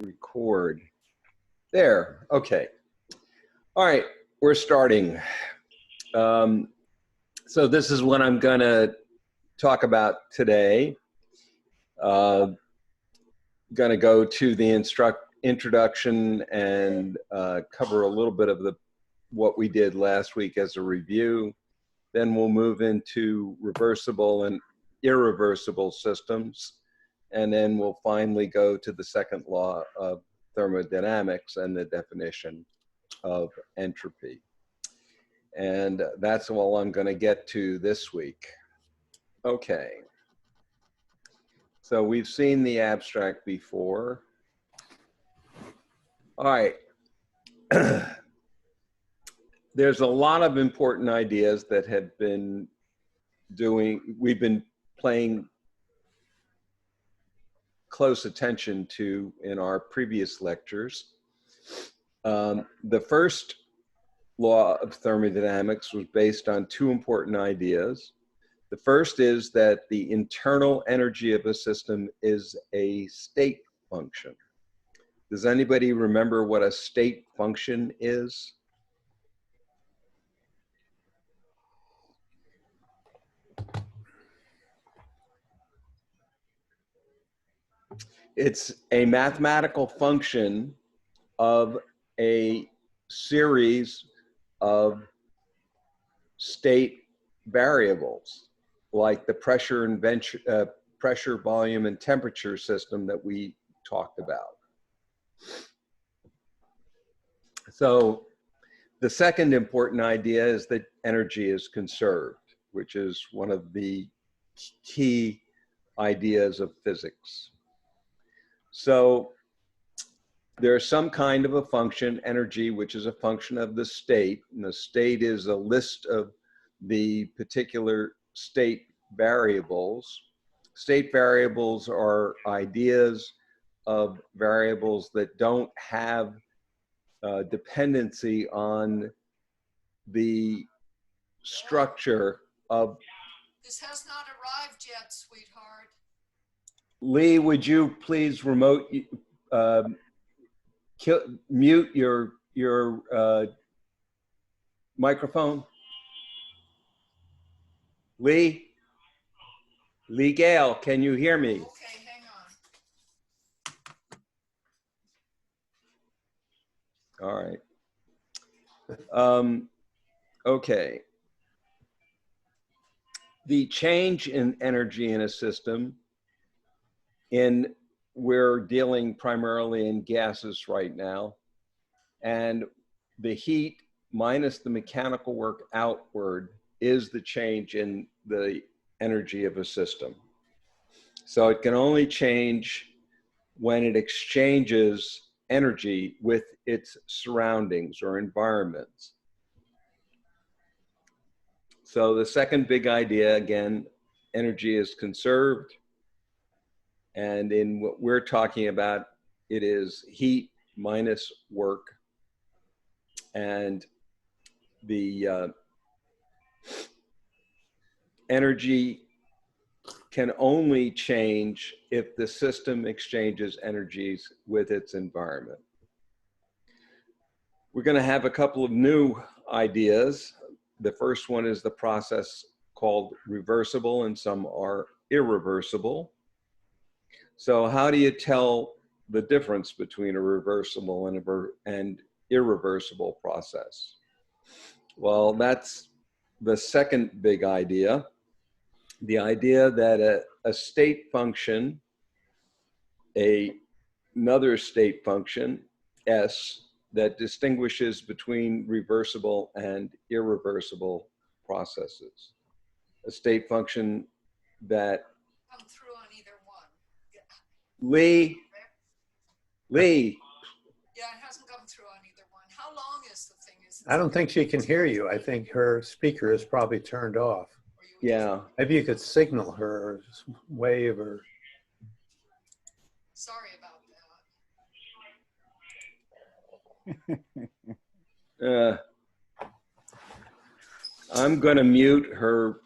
record. There, okay. All right, we're starting. So this is what I'm gonna talk about today. Gonna go to the introduction and cover a little bit of what we did last week as a review. Then we'll move into reversible and irreversible systems. And then we'll finally go to the second law of thermodynamics and the definition of entropy. And that's all I'm going to get to this week. Okay. So we've seen the abstract before. All right. There's a lot of important ideas that have been we've been paying close attention to in our previous lectures. The first law of thermodynamics was based on two important ideas. The first is that the internal energy of a system is a state function. Does anybody remember what a state function is? It's a mathematical function of a series of state variables, like the pressure, volume, and temperature system that we talked about. So the second important idea is that energy is conserved, which is one of the key ideas of physics. So there's some kind of a function, energy, which is a function of the state. And the state is a list of the particular state variables. State variables are ideas of variables that don't have dependency on the structure of. This has not arrived yet, sweetheart. Lee, would you please mute your microphone? Lee Gale, can you hear me? Okay, hang on. All right. Okay. The change in energy in a system, we're dealing primarily in gases right now, and the heat minus the mechanical work outward is the change in the energy of a system. So it can only change when it exchanges energy with its surroundings or environments. So the second big idea, again, energy is conserved. And in what we're talking about, it is heat minus work. And the energy can only change if the system exchanges energies with its environment. We're going to have a couple of new ideas. The first one is the process called reversible, and some are irreversible. So how do you tell the difference between a reversible and irreversible process? Well, that's the second big idea. The idea that a state function, another state function, S, that distinguishes between reversible and irreversible processes. A state function that come through on either one. Lee. Yeah, it hasn't come through on either one. How long is the thing? I don't think she can hear you. I think her speaker is probably turned off. Yeah. Maybe you could signal her or wave or. Sorry about that. I'm going to mute her.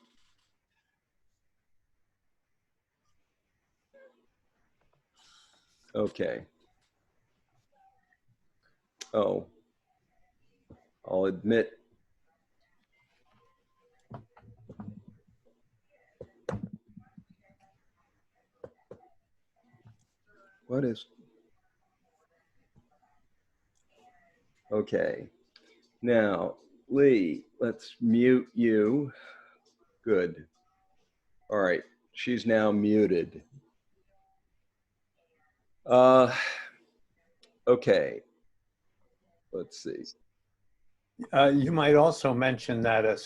Okay. Oh, I'll admit. What is? Okay. Now, Lee, let's mute you. Good. All right. She's now muted. Okay. Let's see. You might also mention that a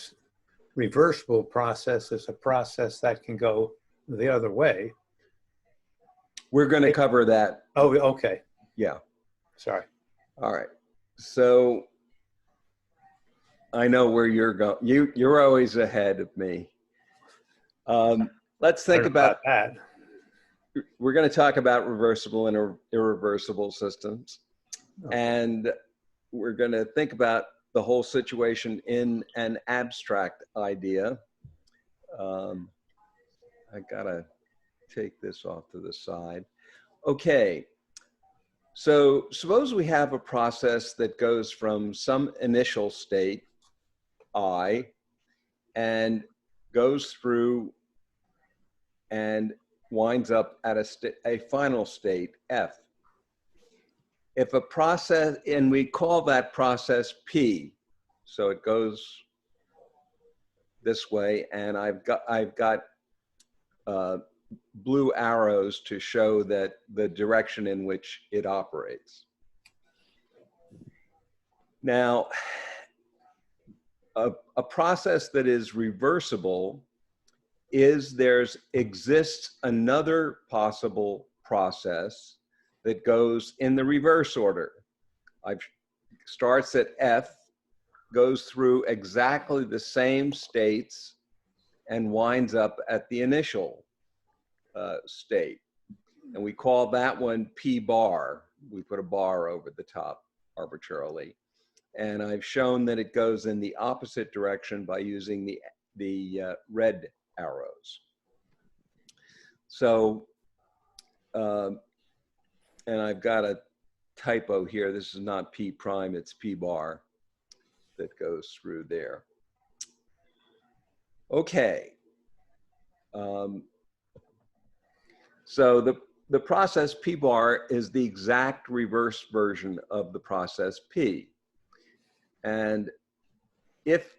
reversible process is a process that can go the other way. We're going to cover that. Oh, okay. Yeah. Sorry. All right. So I know where you're going. You're always ahead of me. Let's think about that. We're going to talk about reversible and irreversible systems. Okay. And we're going to think about the whole situation in an abstract idea. I got to take this off to the side. Okay. So suppose we have a process that goes from some initial state, I, and goes through and winds up at a final state, F. If a process, and we call that process P, so it goes this way, and I've got blue arrows to show that the direction in which it operates. Now, a process that is reversible is exists another possible process that goes in the reverse order. Starts at F, goes through exactly the same states, and winds up at the initial state. And we call that one P bar. We put a bar over the top arbitrarily. And I've shown that it goes in the opposite direction by using the red arrows. So, and I've got a typo here. This is not P prime, it's P bar that goes through there. Okay. So the process P bar is the exact reverse version of the process P. And if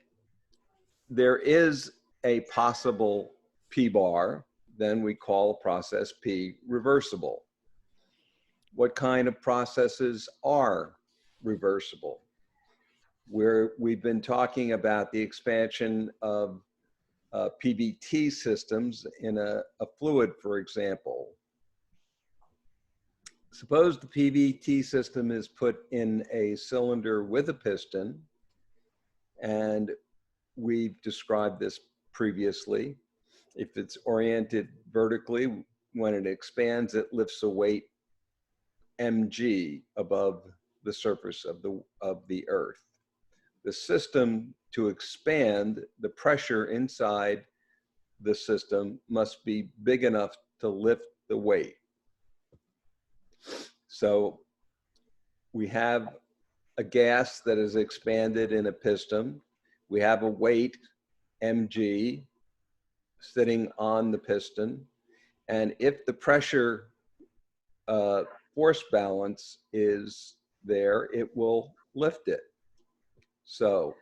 there is a possible P bar, then we call process P reversible. What kind of processes are reversible? We've been talking about the expansion of PBT systems in a fluid, for example. Suppose the PBT system is put in a cylinder with a piston, and we've described this previously. If it's oriented vertically, when it expands, it lifts a weight mg above the surface of the earth. The system, to expand, the pressure inside the system must be big enough to lift the weight. So we have a gas that is expanded in a piston. We have a weight, mg, sitting on the piston. And if the pressure force balance is there, it will lift it. So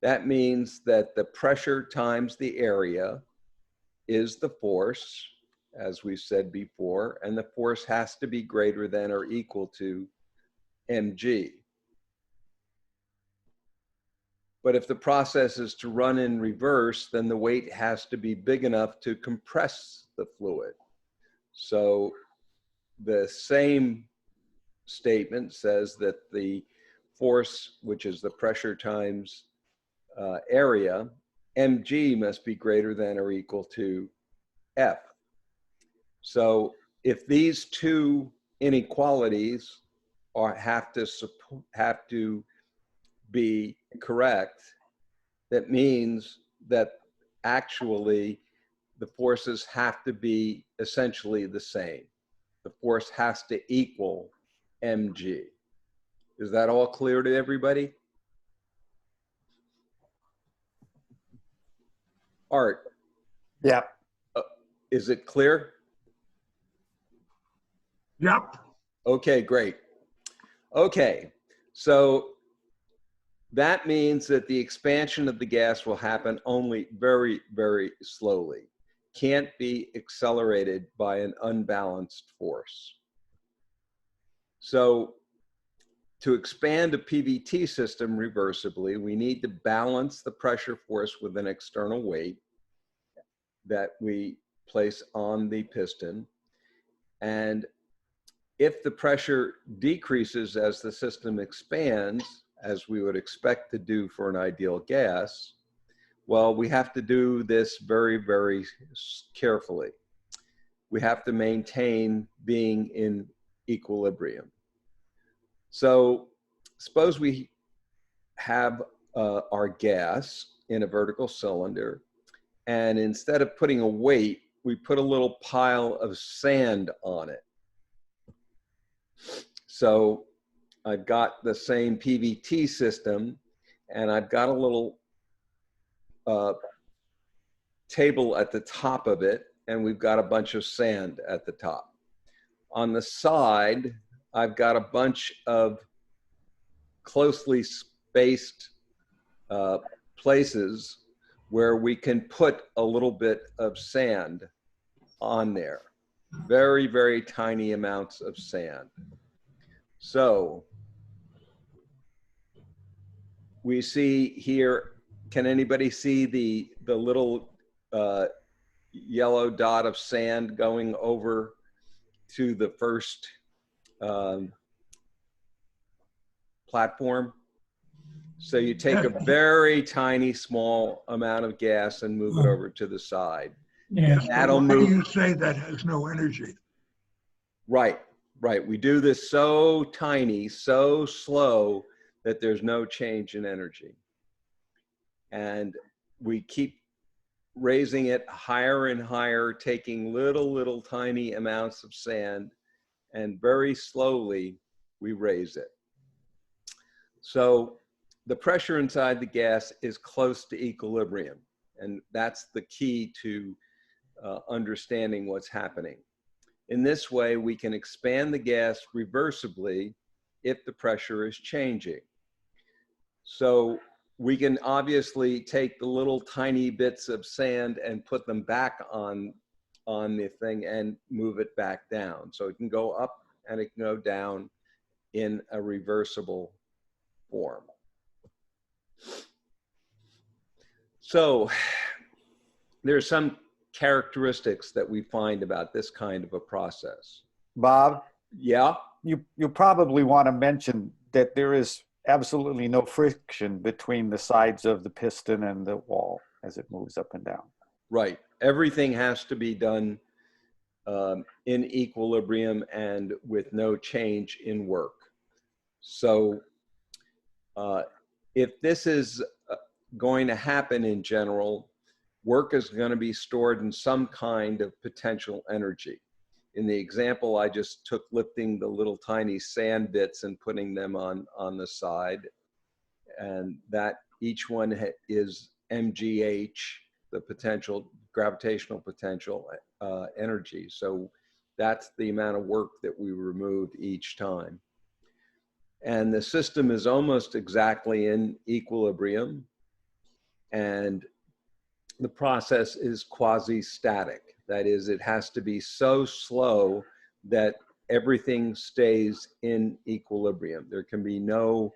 that means that the pressure times the area is the force, as we said before, and the force has to be greater than or equal to mg. But if the process is to run in reverse, then the weight has to be big enough to compress the fluid. So the same statement says that the force, which is the pressure times area, mg must be greater than or equal to F. So if these two inequalities have to be correct, that means that actually the forces have to be essentially the same. The force has to equal mg. Is that all clear to everybody? Art, Yeah. is it clear? Yep. Okay, great. Okay, so that means that the expansion of the gas will happen only very, very slowly. Can't be accelerated by an unbalanced force. So to expand a PVT system reversibly, we need to balance the pressure force with an external weight that we place on the piston. And if the pressure decreases as the system expands, as we would expect to do for an ideal gas, well, we have to do this very, very carefully. We have to maintain being in equilibrium. So suppose we have our gas in a vertical cylinder, and instead of putting a weight, we put a little pile of sand on it. So I've got the same PVT system, and I've got a little table at the top of it, and we've got a bunch of sand at the top. On the side, I've got a bunch of closely spaced places where we can put a little bit of sand on there. Very, very tiny amounts of sand. So we see here, can anybody see the little yellow dot of sand going over to the first platform? So you take a very tiny, small amount of gas and move it over to the side. Yes, That'll but why move. do you say that has no energy? Right, right. We do this so tiny, so slow that there's no change in energy. And we keep raising it higher and higher, taking little tiny amounts of sand, and very slowly we raise it. So the pressure inside the gas is close to equilibrium, and that's the key to understanding what's happening. In this way, we can expand the gas reversibly if the pressure is changing. So we can obviously take the little tiny bits of sand and put them back on the thing and move it back down. So it can go up and it can go down in a reversible form. So there's some characteristics that we find about this kind of a process. Bob, Yeah? you probably want to mention that there is absolutely no friction between the sides of the piston and the wall as it moves up and down. Right. Everything has to be done in equilibrium and with no change in work. So if this is going to happen in general, work is going to be stored in some kind of potential energy. In the example I just took, lifting the little tiny sand bits and putting them on the side, and that each one is mgh, the potential gravitational potential energy. So that's the amount of work that we remove each time. And the system is almost exactly in equilibrium, and the process is quasi-static. That is, it has to be so slow that everything stays in equilibrium. There can be no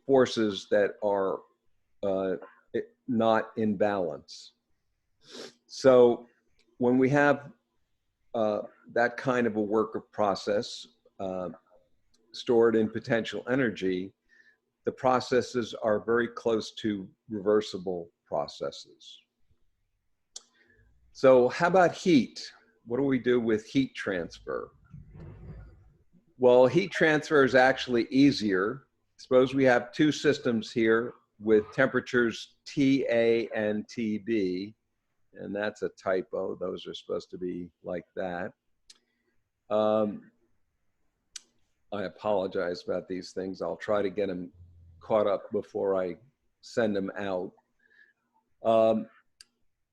forces that are not in balance. So when we have that kind of a work of process stored in potential energy, the processes are very close to reversible processes. So how about heat? What do we do with heat transfer? Well, heat transfer is actually easier. Suppose we have two systems here with temperatures TA and TB, and that's a typo. Those are supposed to be like that. I apologize about these things. I'll try to get them caught up before I send them out.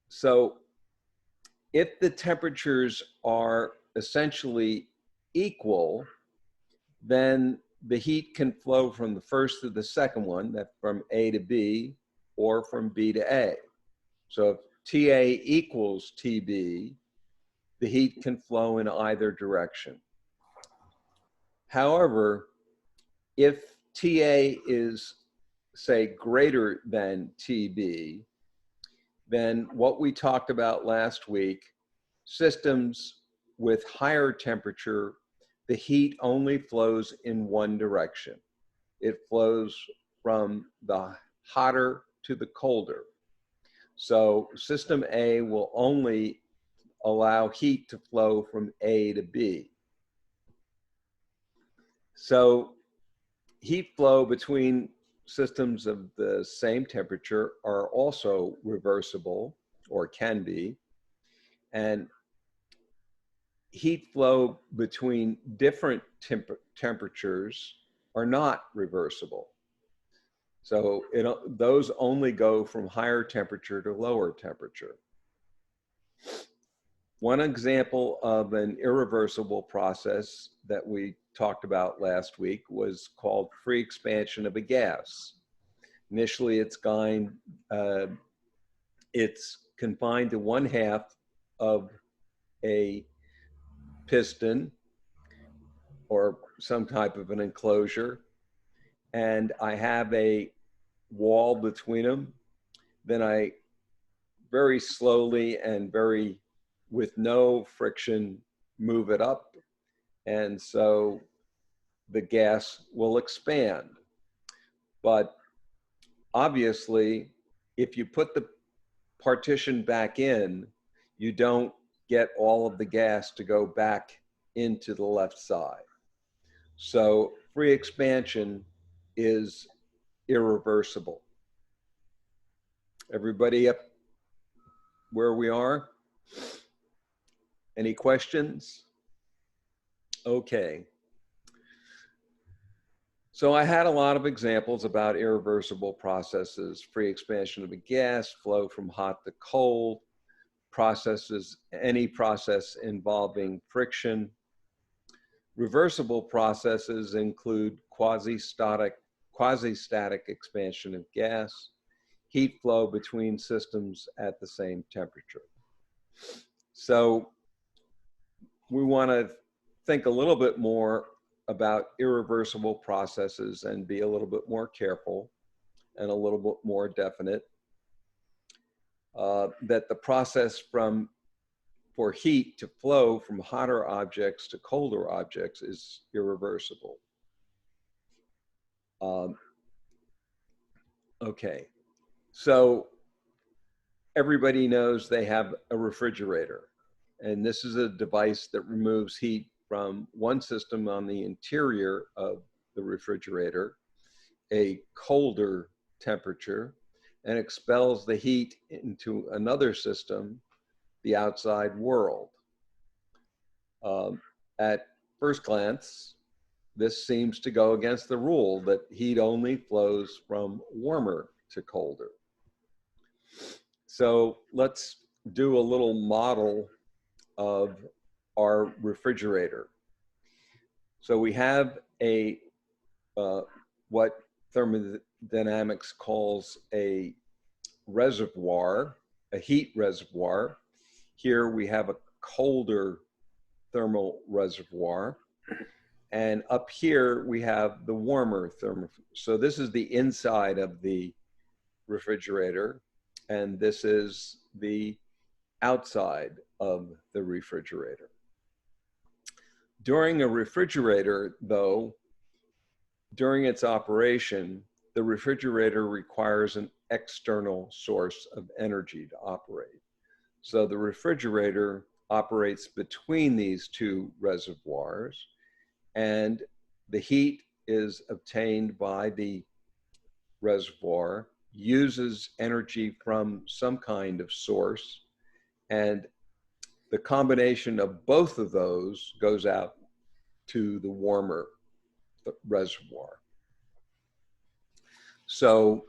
So if the temperatures are essentially equal, then the heat can flow from the first to the second one, that from A to B, or from B to A. So if TA equals TB, the heat can flow in either direction. However, if TA is, say, greater than TB, then what we talked about last week, systems with higher temperature, the heat only flows in one direction. It flows from the hotter to the colder. So system A will only allow heat to flow from A to B. So heat flow between systems of the same temperature are also reversible, or can be, and heat flow between different temperatures are not reversible. So those only go from higher temperature to lower temperature. One example of an irreversible process that we talked about last week was called free expansion of a gas. Initially, it's confined to 1/2 of a piston or some type of an enclosure, and I have a wall between them. Then I very slowly and with no friction move it up, and so the gas will expand. But obviously, if you put the partition back in, you don't get all of the gas to go back into the left side. So free expansion is irreversible. Everybody up where we are? Any questions? Okay. So I had a lot of examples about irreversible processes: free expansion of a gas, flow from hot to cold, processes, any process involving friction. Reversible processes include quasi-static expansion of gas, heat flow between systems at the same temperature. So we want to think a little bit more about irreversible processes and be a little bit more careful and a little bit more definite, that the process for heat to flow from hotter objects to colder objects is irreversible. Okay, so everybody knows they have a refrigerator, and this is a device that removes heat from one system on the interior of the refrigerator, a colder temperature, and expels the heat into another system, the outside world. At first glance, this seems to go against the rule that heat only flows from warmer to colder. So let's do a little model of our refrigerator. So we have what thermodynamics calls a reservoir, a heat reservoir. Here we have a colder thermal reservoir. And up here we have the warmer thermal. So this is the inside of the refrigerator, and this is the outside of the refrigerator. During a refrigerator, though, during its operation, the refrigerator requires an external source of energy to operate. So the refrigerator operates between these two reservoirs, and the heat is obtained by the reservoir, uses energy from some kind of source, and the combination of both of those goes out to the warmer reservoir. So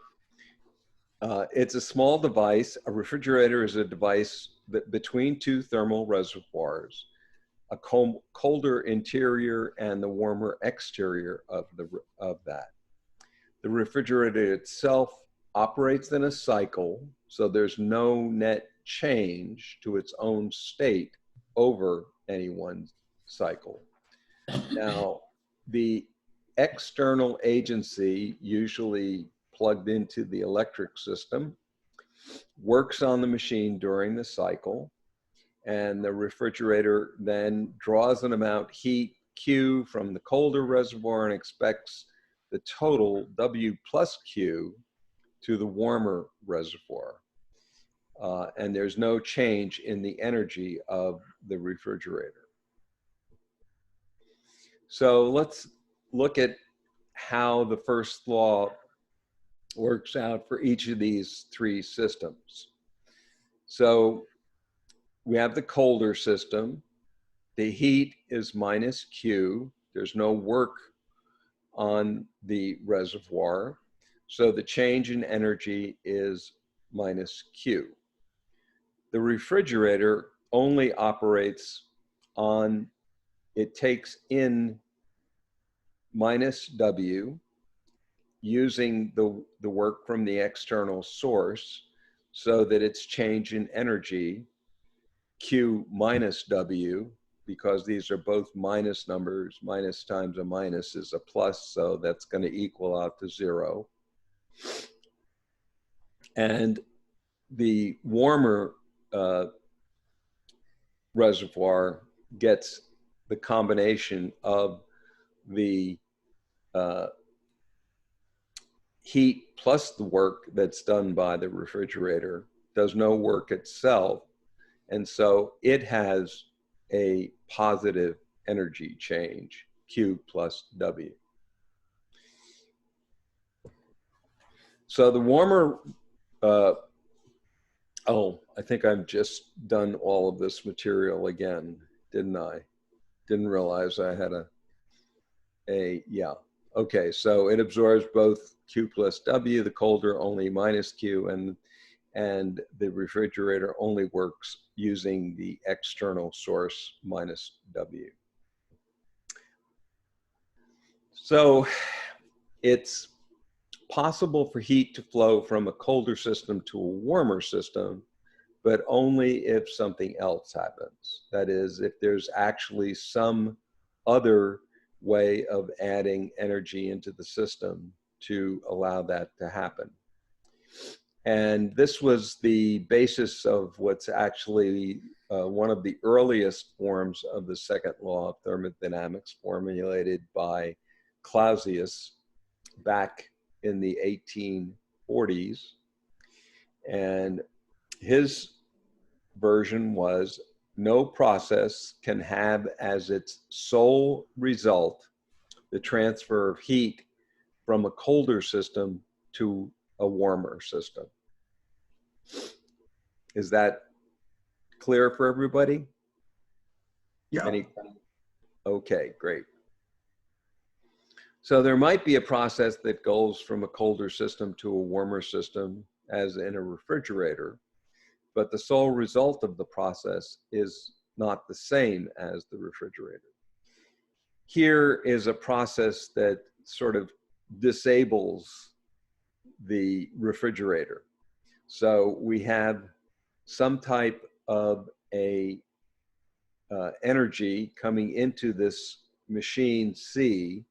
it's a small device. A refrigerator is a device that between two thermal reservoirs, a colder interior and the warmer exterior of that. The refrigerator itself operates in a cycle, so there's no net change to its own state over any one cycle. Now, the external agency, usually plugged into the electric system, works on the machine during the cycle, and the refrigerator then draws an amount heat Q from the colder reservoir and expects the total W plus Q to the warmer reservoir. And there's no change in the energy of the refrigerator. So let's look at how the first law works out for each of these three systems. So we have the colder system. The heat is minus Q. There's no work on the reservoir. So the change in energy is minus Q. The refrigerator only operates on, it takes in minus W using the work from the external source so that its change in energy, Q minus W, because these are both minus numbers, minus times a minus is a plus, so that's going to equal out to 0. And the warmer reservoir gets the combination of the heat plus the work that's done by the refrigerator, does no work itself, and so it has a positive energy change, Q plus W. So the warmer, oh, I think I've just done all of this material again, didn't I? Didn't realize I had yeah. Okay, so it absorbs both Q plus W, the colder only minus Q, and the refrigerator only works using the external source minus W. So it's possible for heat to flow from a colder system to a warmer system, but only if something else happens. That is, if there's actually some other way of adding energy into the system to allow that to happen. And this was the basis of what's actually one of the earliest forms of the second law of thermodynamics, formulated by Clausius back in the 1840s. And his version was, no process can have as its sole result the transfer of heat from a colder system to a warmer system. Is that clear for everybody? Yeah. Okay, great. So there might be a process that goes from a colder system to a warmer system, as in a refrigerator, but the sole result of the process is not the same as the refrigerator. Here is a process that sort of disables the refrigerator. So we have some type of a energy coming into this machine C,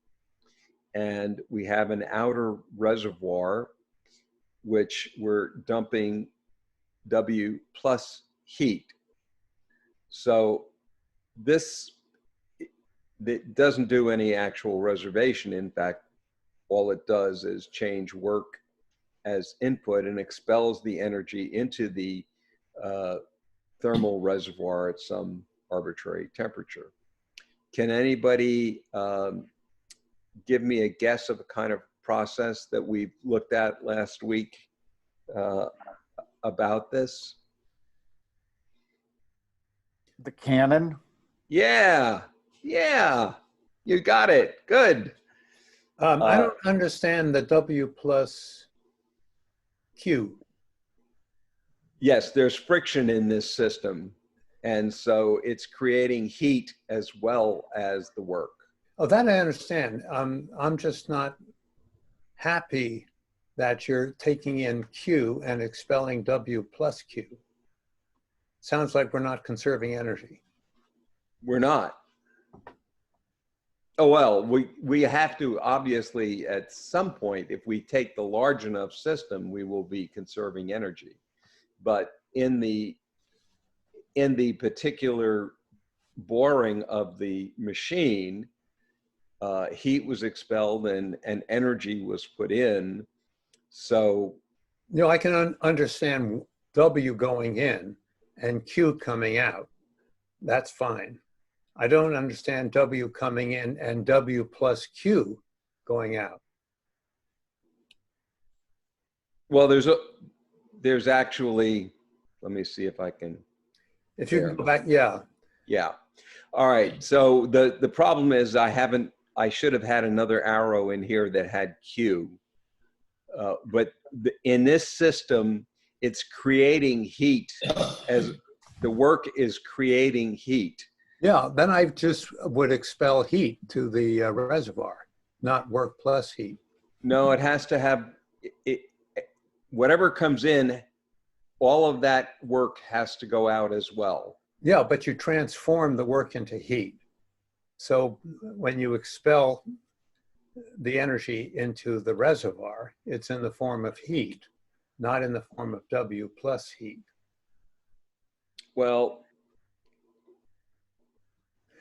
and we have an outer reservoir which we're dumping W plus heat. So this, it doesn't do any actual reservation. In fact, all it does is change work as input and expels the energy into the thermal reservoir at some arbitrary temperature. Can anybody give me a guess of the kind of process that we looked at last week about this? The cannon? Yeah, you got it. Good. I don't understand the W plus Q. Yes, there's friction in this system. And so it's creating heat as well as the work. Oh, that I understand. I'm just not happy that you're taking in Q and expelling W plus Q. Sounds like we're not conserving energy. We're not. Oh, well, we have to, obviously, at some point, if we take the large enough system, we will be conserving energy. But in the particular boring of the machine, heat was expelled and energy was put in. So, You know, I can understand W going in and Q coming out. That's fine. I don't understand W coming in and W plus Q going out. well, there's actually, let me see if I can. If you can go back, yeah. Yeah. All right. So the problem is I should have had another arrow in here that had Q. But in this system, it's creating heat as the work is creating heat. Yeah, then I just would expel heat to the reservoir, not work plus heat. No, it has to have, whatever comes in, all of that work has to go out as well. Yeah, but you transform the work into heat. So when you expel the energy into the reservoir, it's in the form of heat, not in the form of W plus heat. Well,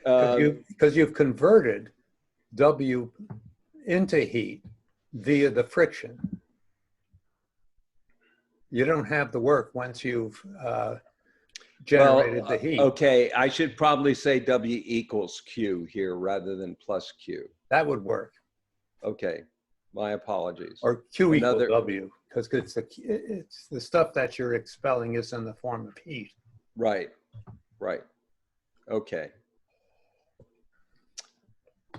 Because you've converted W into heat via the friction. You don't have the work once you've generated the heat. Okay, I should probably say W equals Q here rather than plus Q. That would work. Okay, my apologies. Or Q equals W, because it's the stuff that you're expelling is in the form of heat. Right, right. Okay.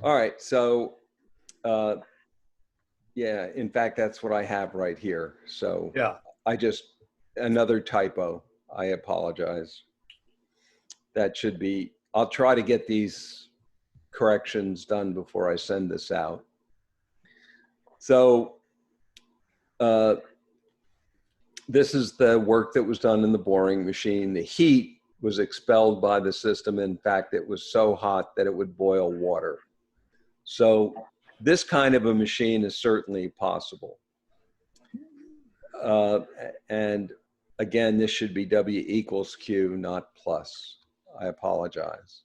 All right, so yeah, in fact, that's what I have right here. So yeah, another typo. I apologize. That should be, I'll try to get these corrections done before I send this out. So this is the work that was done in the boring machine. The heat was expelled by the system. In fact, it was so hot that it would boil water. So this kind of a machine is certainly possible. And again, this should be W equals Q, not plus. I apologize.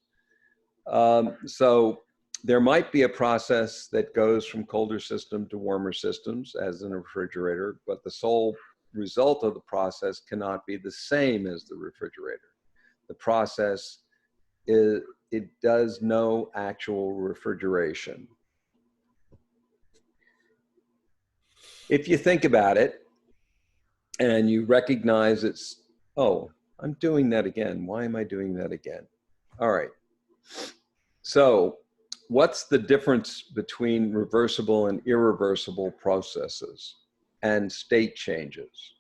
So there might be a process that goes from colder system to warmer systems as in a refrigerator, but the sole result of the process cannot be the same as the refrigerator. The process it does no actual refrigeration. If you think about it and you recognize it's, oh, I'm doing that again. Why am I doing that again? All right. So what's the difference between reversible and irreversible processes and state changes?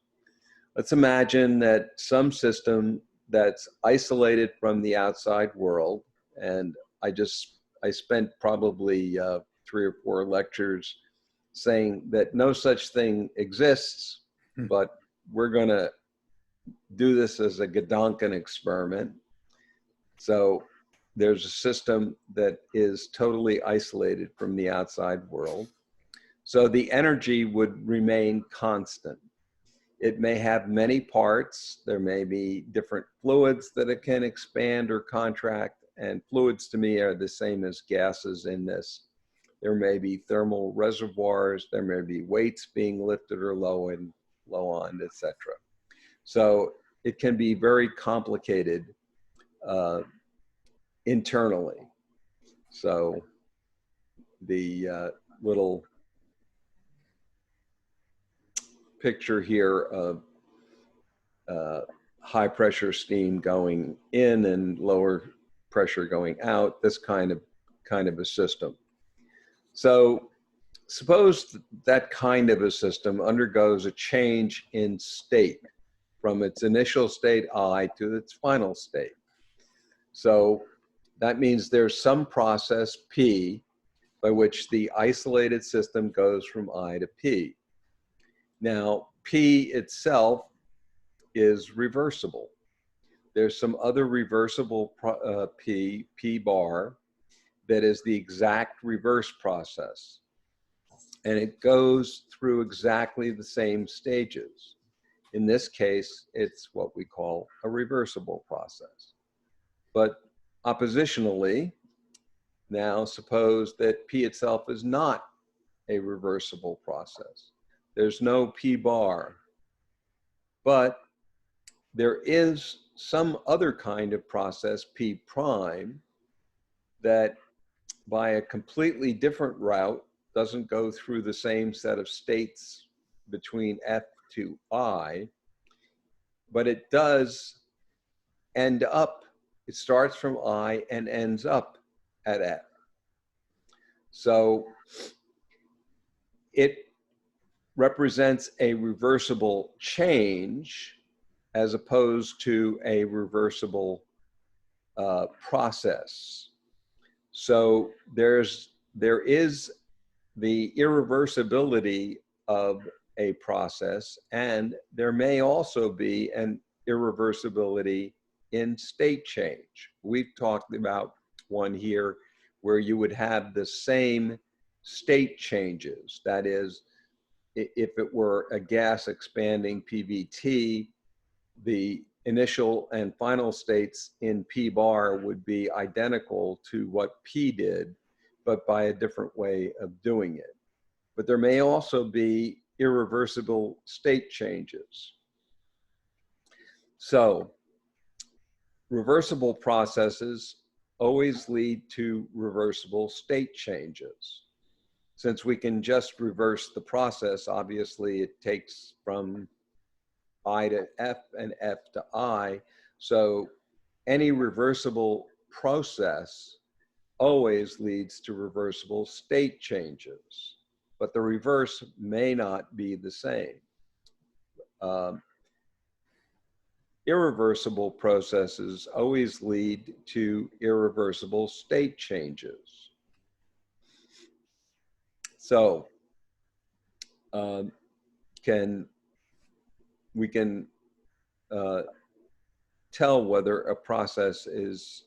Let's imagine that some system that's isolated from the outside world, and I spent probably 3 or 4 lectures saying that no such thing exists, but we're going to do this as a Gedanken experiment. So there's a system that is totally isolated from the outside world. So the energy would remain constant. It may have many parts. There may be different fluids that it can expand or contract, and fluids to me are the same as gases in this. There may be thermal reservoirs. There may be weights being lifted or lowered, etc. So it can be very complicated internally. So the little picture here of high pressure steam going in and lower pressure going out, this kind of a system. So suppose that kind of a system undergoes a change in state from its initial state I to its final state. So that means there's some process P by which the isolated system goes from I to P. Now, P itself is reversible. There's some other reversible P bar, that is the exact reverse process. And it goes through exactly the same stages. In this case, it's what we call a reversible process. But oppositionally, now suppose that P itself is not a reversible process. There's no P bar, but there is some other kind of process, P prime, that by a completely different route doesn't go through the same set of states between F to I, but it does end up, it starts from I and ends up at F. So it represents a reversible change as opposed to a reversible process. So there is the irreversibility of a process, and there may also be an irreversibility in state change. We've talked about one here where you would have the same state changes. That is, if it were a gas expanding PVT, the initial and final states in P bar would be identical to what P did, but by a different way of doing it. But there may also be irreversible state changes. So reversible processes always lead to reversible state changes. Since we can just reverse the process, obviously it takes from I to F and F to I. So any reversible process always leads to reversible state changes, but the reverse may not be the same. Irreversible processes always lead to irreversible state changes. So we can tell whether a process is,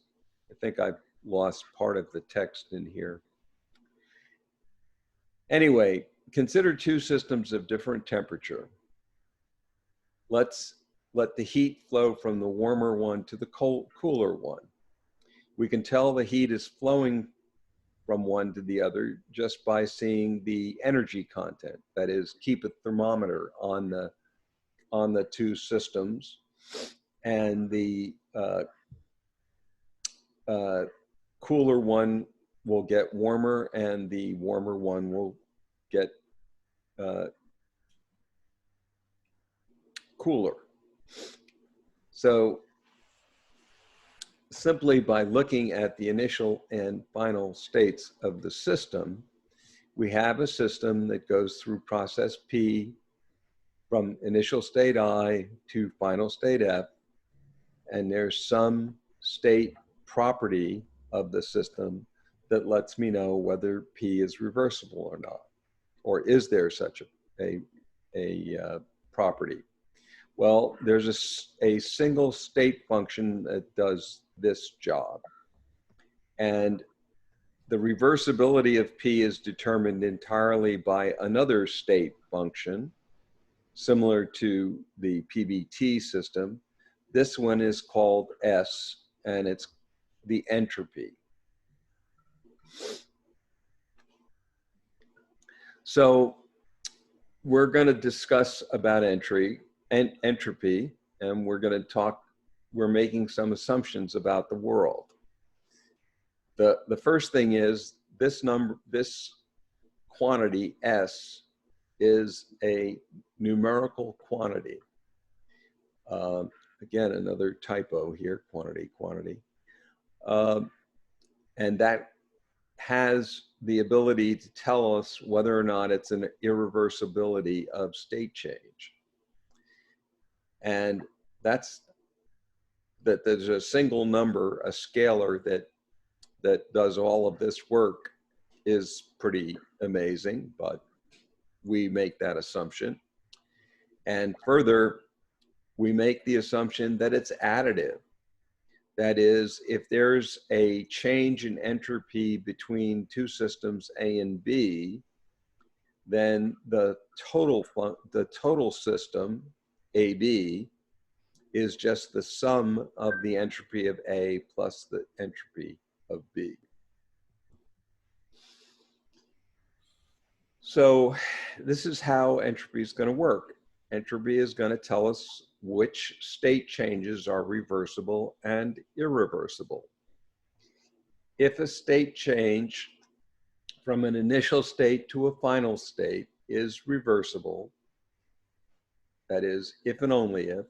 I think I've lost part of the text in here. Anyway, consider two systems of different temperature. Let's let the heat flow from the warmer one to the cooler one. We can tell the heat is flowing from one to the other just by seeing the energy content. That is, keep a thermometer on the two systems, and the cooler one will get warmer and the warmer one will get cooler. So simply by looking at the initial and final states of the system, we have a system that goes through process P from initial state I to final state F, and there's some state property of the system that lets me know whether P is reversible or not, or is there such a property. Well, there's a single state function that does this job. And the reversibility of P is determined entirely by another state function, similar to the PVT system. This one is called S, and it's the entropy. So we're going to discuss about entropy, and we're going to talk, we're making some assumptions about the world. The first thing is this quantity S is a numerical quantity. Again, another typo here, quantity. And that has the ability to tell us whether or not it's an irreversibility of state change. And that's that there's a single number, a scalar that does all of this work is pretty amazing, but we make that assumption. And further, we make the assumption that it's additive. That is, if there's a change in entropy between two systems A and B, then the total system, AB, is just the sum of the entropy of A plus the entropy of B. So this is how entropy is going to work. Entropy is going to tell us which state changes are reversible and irreversible. If a state change from an initial state to a final state is reversible, that is, if and only if,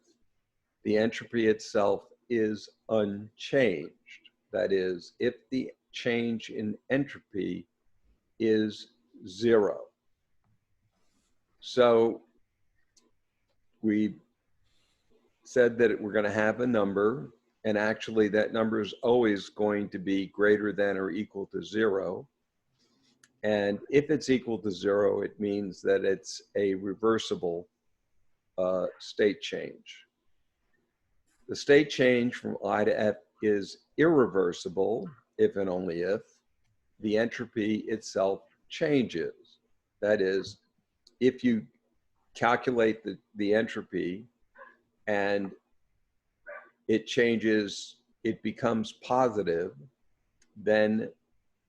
the entropy itself is unchanged. That is, if the change in entropy is 0. So we said that we're going to have a number, and actually that number is always going to be greater than or equal to 0. And if it's equal to 0, it means that it's a reversible state change. The state change from I to F is irreversible if and only if the entropy itself changes. That is, if you calculate the entropy and it changes, it becomes positive, then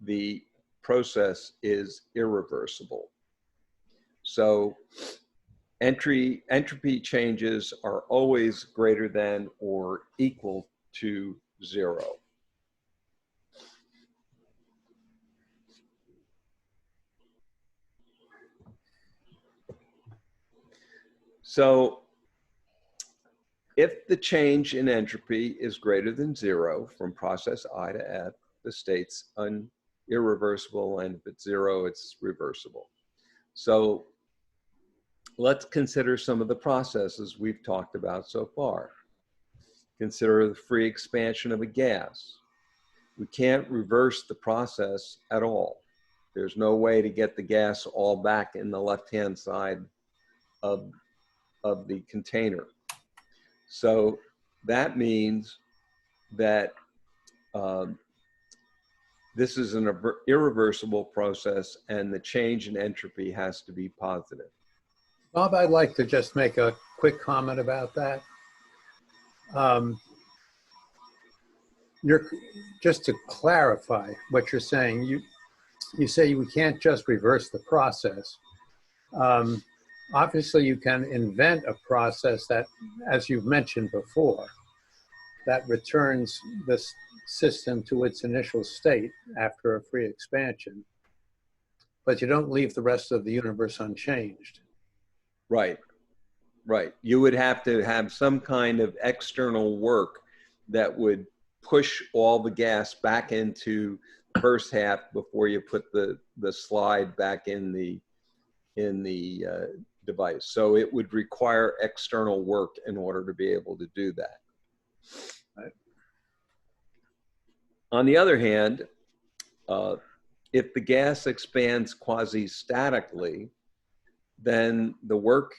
the process is irreversible. So entropy changes are always greater than or equal to 0. So if the change in entropy is greater than 0 from process I to F, the state's irreversible, and if it's 0, it's reversible. So let's consider some of the processes we've talked about so far. Consider the free expansion of a gas. We can't reverse the process at all. There's no way to get the gas all back in the left-hand side of the container. So that means that this is an irreversible process, and the change in entropy has to be positive. Bob, I'd like to just make a quick comment about that. Just to clarify what you're saying, you say we can't just reverse the process. Obviously, you can invent a process that, as you've mentioned before, that returns this system to its initial state after a free expansion, but you don't leave the rest of the universe unchanged. Right, right. You would have to have some kind of external work that would push all the gas back into the first half before you put the slide back in the device. So it would require external work in order to be able to do that. Right. On the other hand, if the gas expands quasi-statically, then the work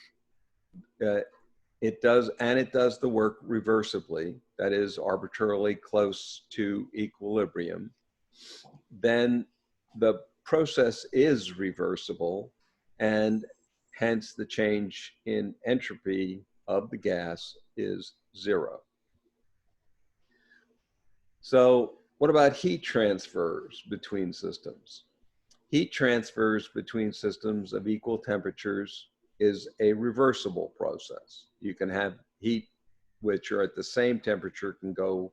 it does the work reversibly, that is arbitrarily close to equilibrium, then the process is reversible, and hence the change in entropy of the gas is 0. So what about heat transfers between systems? Heat transfers between systems of equal temperatures is a reversible process. You can have heat which are at the same temperature can go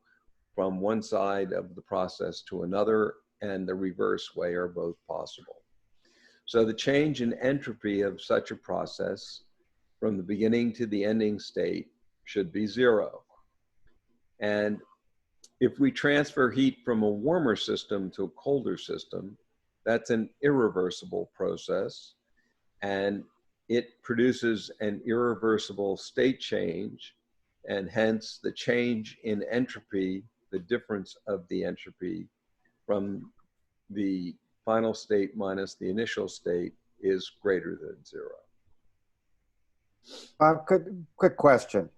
from one side of the process to another, and the reverse way are both possible. So the change in entropy of such a process from the beginning to the ending state should be 0. And if we transfer heat from a warmer system to a colder system, That's an irreversible process, and it produces an irreversible state change, and hence the change in entropy, the difference of the entropy from the final state minus the initial state, is greater than 0. Quick question.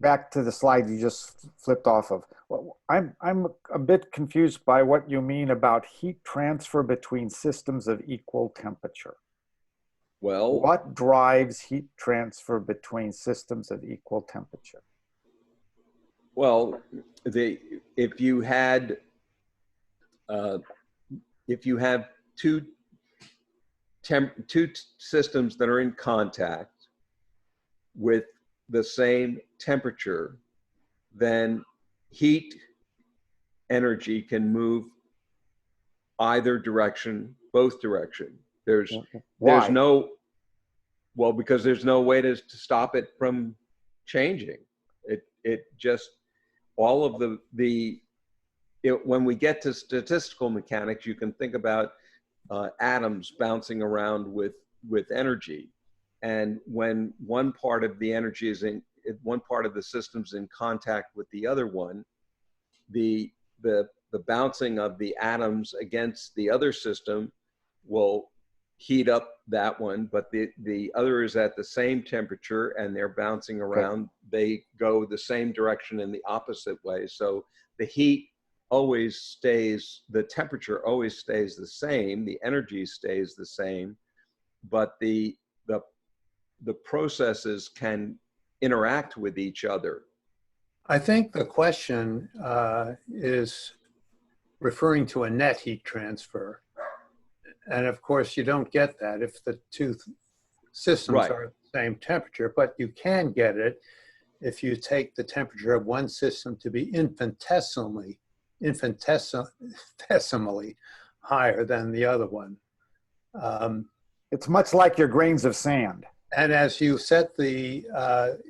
Back to the slide you just flipped off of. Well, I'm a bit confused by what you mean about heat transfer between systems of equal temperature. Well, what drives heat transfer between systems of equal temperature? Well, if you have two systems that are in contact with the same temperature, then heat energy can move either direction, both direction. There's no, well, because there's no way to stop it from changing. It just, all of when we get to statistical mechanics, you can think about atoms bouncing around with energy. And when one part of the energy is one part of the system's in contact with the other one, the bouncing of the atoms against the other system will heat up that one, but the other is at the same temperature and they're bouncing around. They go the same direction in the opposite way. So the heat always stays, the temperature always stays the same, the energy stays the same, but the processes can interact with each other. I think the question is referring to a net heat transfer. And of course, you don't get that if the two systems are at the same temperature, but you can get it if you take the temperature of one system to be infinitesimally higher than the other one. It's much like your grains of sand. And as you set the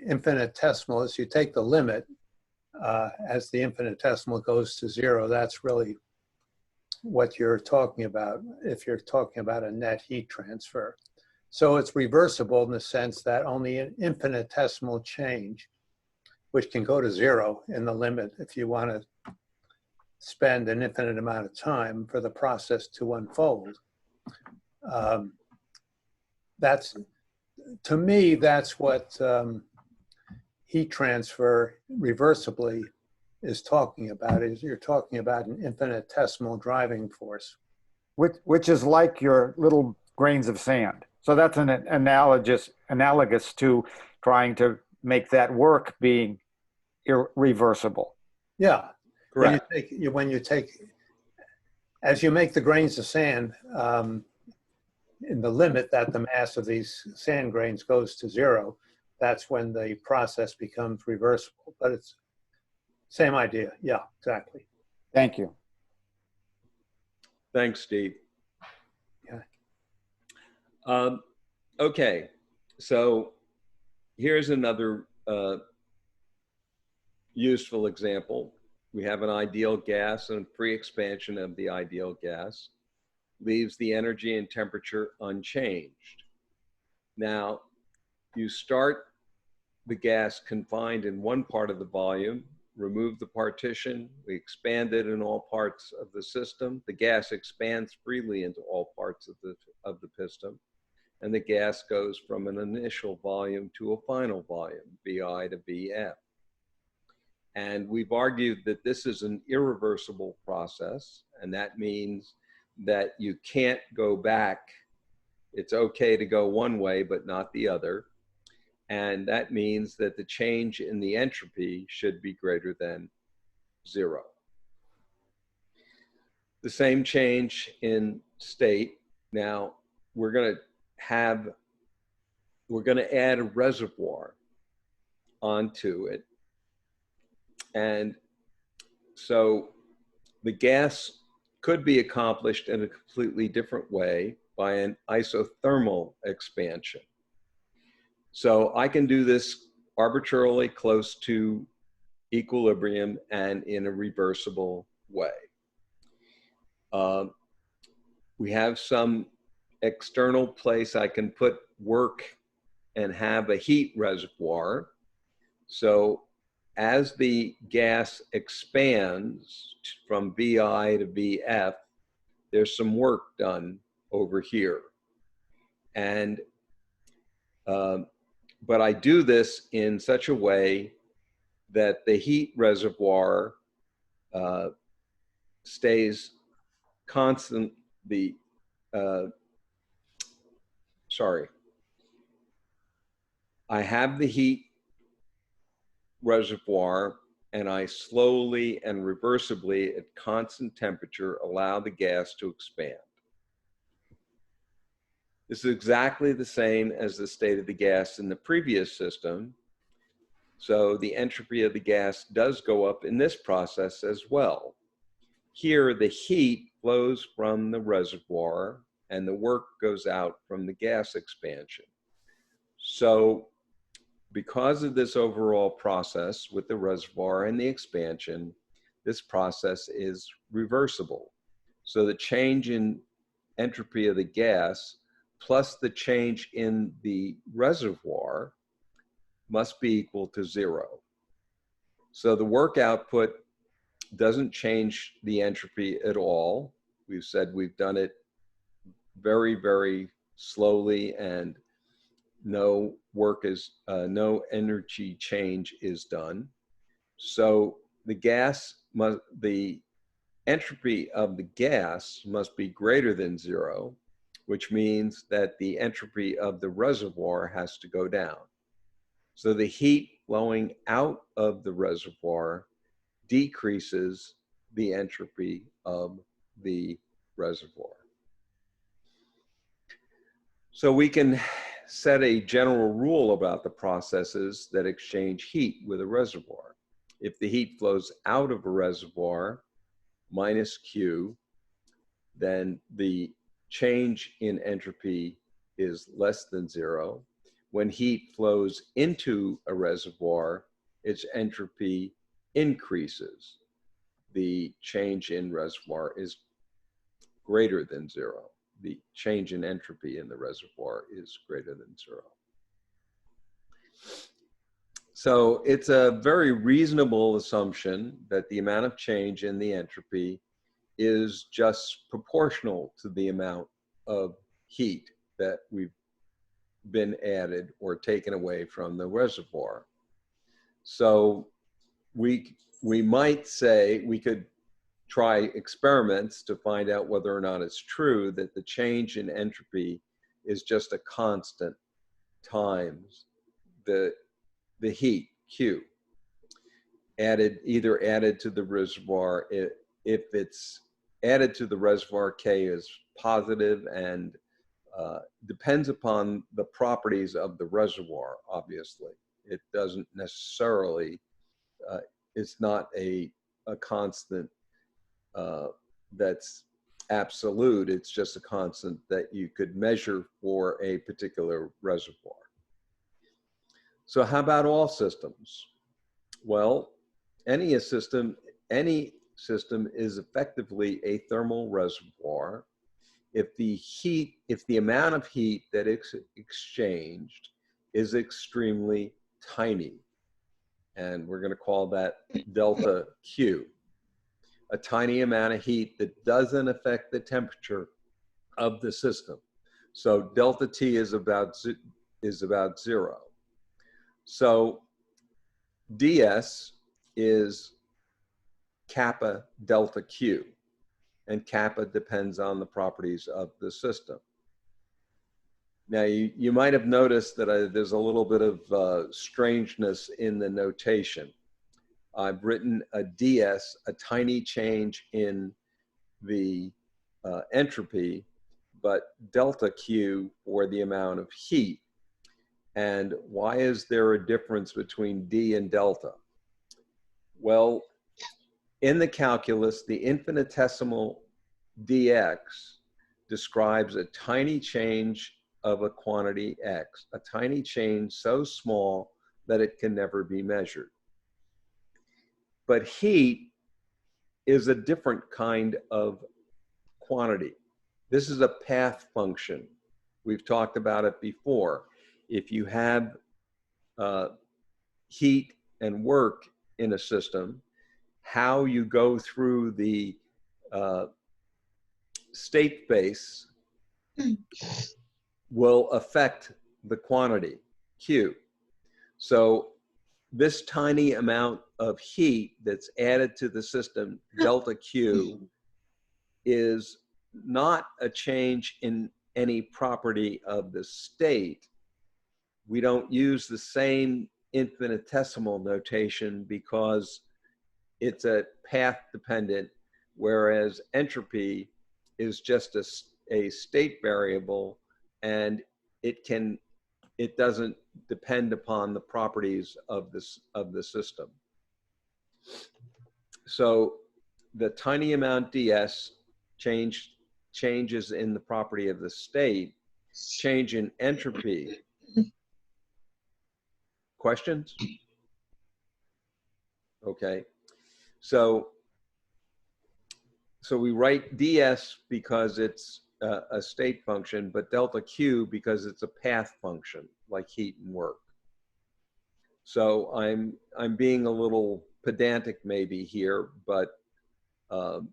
infinitesimal, as you take the limit, as the infinitesimal goes to 0, that's really what you're talking about if you're talking about a net heat transfer. So it's reversible in the sense that only an infinitesimal change, which can go to 0 in the limit if you want to spend an infinite amount of time for the process to unfold. To me, that's what heat transfer reversibly is talking about. Is you're talking about an infinitesimal driving force, which is like your little grains of sand. So that's an analogous to trying to make that work being irreversible. Yeah, correct. As you make the grains of sand in the limit that the mass of these sand grains goes to 0, that's when the process becomes reversible. But it's same idea. Yeah, exactly. Thank you. Thanks, Steve. Yeah. Okay, so here's another useful example. We have an ideal gas, and free expansion of the ideal gas leaves the energy and temperature unchanged. Now, you start the gas confined in one part of the volume, remove the partition, we expand it in all parts of the system. The gas expands freely into all parts of the piston, and the gas goes from an initial volume to a final volume, VI to VF. And we've argued that this is an irreversible process, and that means that you can't go back. It's okay to go one way, but not the other. And that means that the change in the entropy should be greater than 0. The same change in state. Now, we're going to add a reservoir onto it. And so the gas could be accomplished in a completely different way by an isothermal expansion. So I can do this arbitrarily close to equilibrium and in a reversible way. we have some external place I can put work and have a heat reservoir. So as the gas expands from VI to VF, there's some work done over here. And, but I do this in such a way that the heat reservoir stays constant, I have the heat reservoir and I slowly and reversibly at constant temperature allow the gas to expand. This is exactly the same as the state of the gas in the previous system. So the entropy of the gas does go up in this process as well. Here, the heat flows from the reservoir and the work goes out from the gas expansion. So because of this overall process with the reservoir and the expansion, this process is reversible. So the change in entropy of the gas plus the change in the reservoir must be equal to 0. So the work output doesn't change the entropy at all. We've said we've done it very, very slowly and no work is, no energy change is done. So the entropy of the gas must be greater than 0, which means that the entropy of the reservoir has to go down. So the heat flowing out of the reservoir decreases the entropy of the reservoir. So we can set a general rule about the processes that exchange heat with a reservoir. If the heat flows out of a reservoir minus Q, then the change in entropy is less than 0. When heat flows into a reservoir, its entropy increases. The change in reservoir is greater than 0. The change in entropy in the reservoir is greater than 0. So it's a very reasonable assumption that the amount of change in the entropy is just proportional to the amount of heat that we've been added or taken away from the reservoir. So we might say we could try experiments to find out whether or not it's true that the change in entropy is just a constant times the heat, Q, either added to the reservoir. If it's added to the reservoir, K is positive and depends upon the properties of the reservoir, obviously. It doesn't necessarily, it's not a constant that's absolute. It's just a constant that you could measure for a particular reservoir. So how about all systems? Well, any system is effectively a thermal reservoir if the amount of heat that is exchanged is extremely tiny. And we're going to call that delta Q. A tiny amount of heat that doesn't affect the temperature of the system. So delta T is about 0. So ds is kappa delta Q, and kappa depends on the properties of the system. Now, you might have noticed that there's a little bit of strangeness in the notation. I've written a ds, a tiny change in the entropy, but delta Q for the amount of heat. And why is there a difference between D and delta? Well, in the calculus, the infinitesimal dx describes a tiny change of a quantity x, a tiny change so small that it can never be measured. But heat is a different kind of quantity. This is a path function. We've talked about it before. If you have heat and work in a system, how you go through the state space will affect the quantity, Q. So this tiny amount of heat that's added to the system, delta Q, is not a change in any property of the state. We don't use the same infinitesimal notation because it's a path dependent, whereas entropy is just a state variable, and it doesn't depend upon the properties of the system. So the tiny amount ds changes in the property of the state, change in entropy. Questions? Okay. So we write ds because it's a state function, but delta Q because it's a path function, like heat and work. So I'm being a little pedantic maybe here, but I'll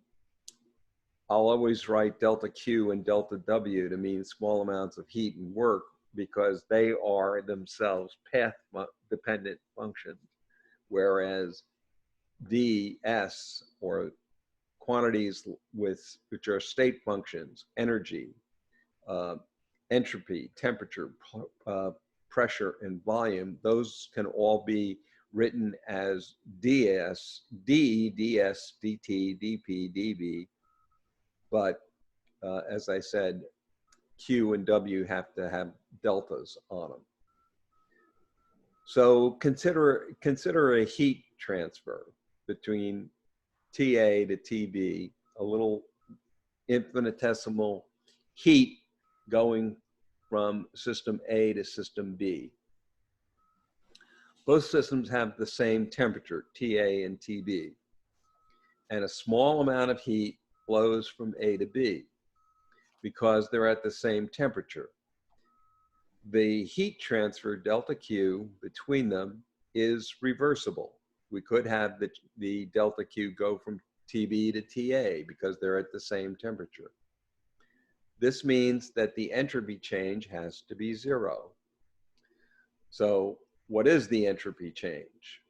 always write delta Q and delta W to mean small amounts of heat and work, because they are themselves path dependent functions, whereas ds, or quantities which are state functions, energy, entropy, temperature, pressure, and volume, those can all be written as ds, d, ds, dt, dp, dv. But as I said, Q and W have to have deltas on them. So consider a heat transfer between TA to TB, a little infinitesimal heat going from system A to system B. Both systems have the same temperature, TA and TB, and a small amount of heat flows from A to B because they're at the same temperature. The heat transfer, delta Q, between them is reversible. We could have the delta Q go from TB to TA because they're at the same temperature. This means that the entropy change has to be 0. So what is the entropy change?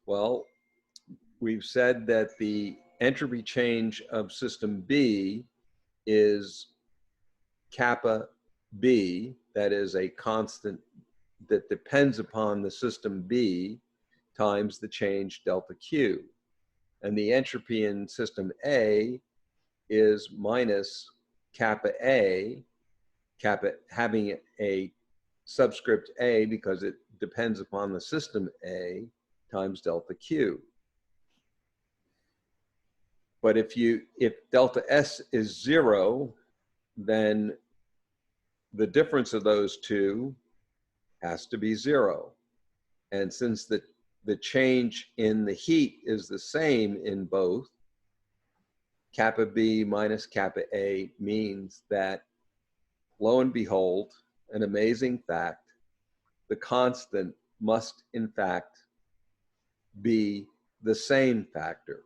Well, we've said that the entropy change of system B is kappa B, that is a constant that depends upon the system B times the change delta Q. And the entropy in system A is minus kappa A, kappa having a subscript A because it depends upon the system A, times delta Q. But if delta S is 0, then the difference of those two has to be 0. And since the change in the heat is the same in both, kappa B minus kappa A means that, lo and behold, an amazing fact, the constant must in fact be the same factor.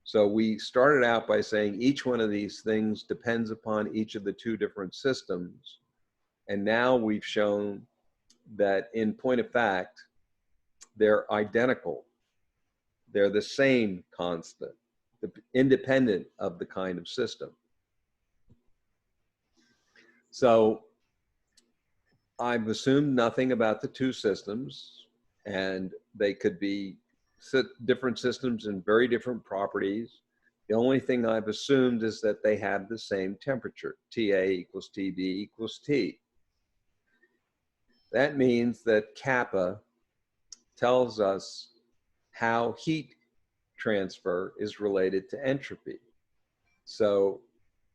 So we started out by saying each one of these things depends upon each of the two different systems. And now we've shown that in point of fact, they're identical. They're the same constant, independent of the kind of system. So I've assumed nothing about the two systems, and they could be different systems and very different properties. The only thing I've assumed is that they have the same temperature, TA equals TB equals T. That means that kappa tells us how heat transfer is related to entropy. So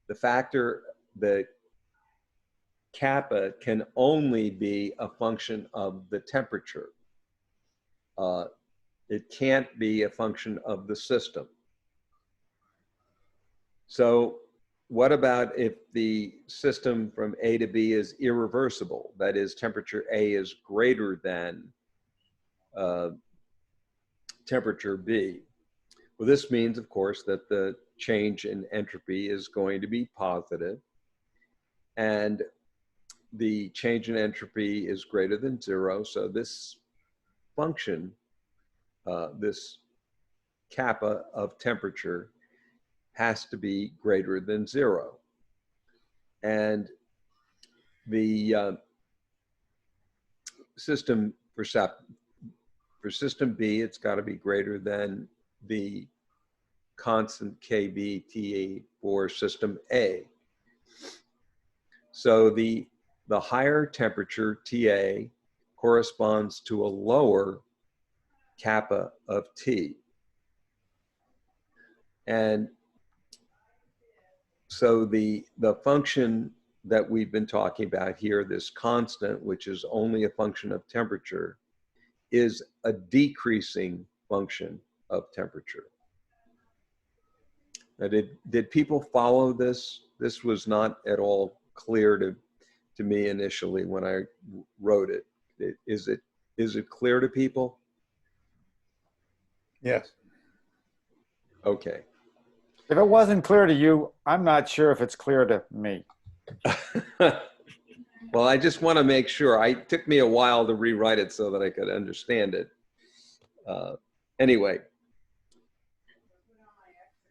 the factor that kappa can only be a function of the temperature. It can't be a function of the system. So what about if the system from A to B is irreversible? That is, temperature A is greater than temperature B. Well, this means, of course, that the change in entropy is going to be positive, and the change in entropy is greater than 0. So this function, this kappa of temperature, has to be greater than 0. And the system for system B, it's got to be greater than the constant KBTA for system A. So the higher temperature, TA, corresponds to a lower kappa of T. And so the function that we've been talking about here, this constant, which is only a function of temperature, is a decreasing function of temperature. Now, did people follow this? This was not at all clear to me initially when I wrote it. Is it clear to people? Yes. Okay. If it wasn't clear to you, I'm not sure if it's clear to me. Well, I just want to make sure. It took me a while to rewrite it so that I could understand it. Anyway,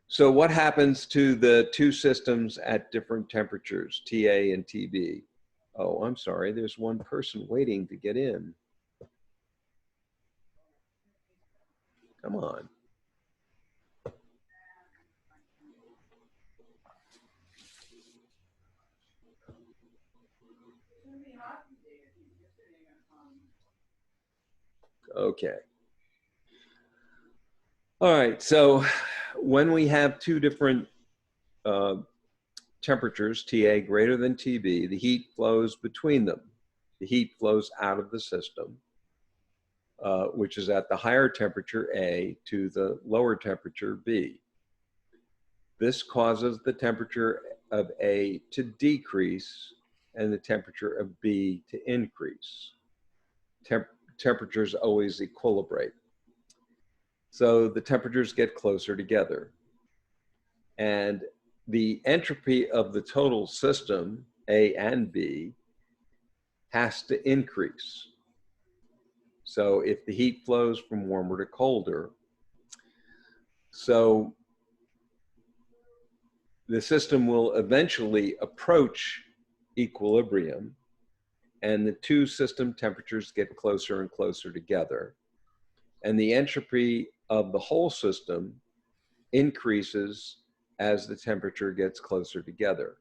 so what happens to the two systems at different temperatures, TA and TB? Oh, I'm sorry, there's one person waiting to get in. Come on. Okay. All right, so when we have two different temperatures, TA greater than TB, the heat flows between them. The heat flows out of the system, which is at the higher temperature A to the lower temperature B. This causes the temperature of A to decrease and the temperature of B to increase. Temperatures always equilibrate. So the temperatures get closer together. And the entropy of the total system, A and B, has to increase. So if the heat flows from warmer to colder, so the system will eventually approach equilibrium, and the two system temperatures get closer and closer together. And the entropy of the whole system increases as the temperature gets closer together.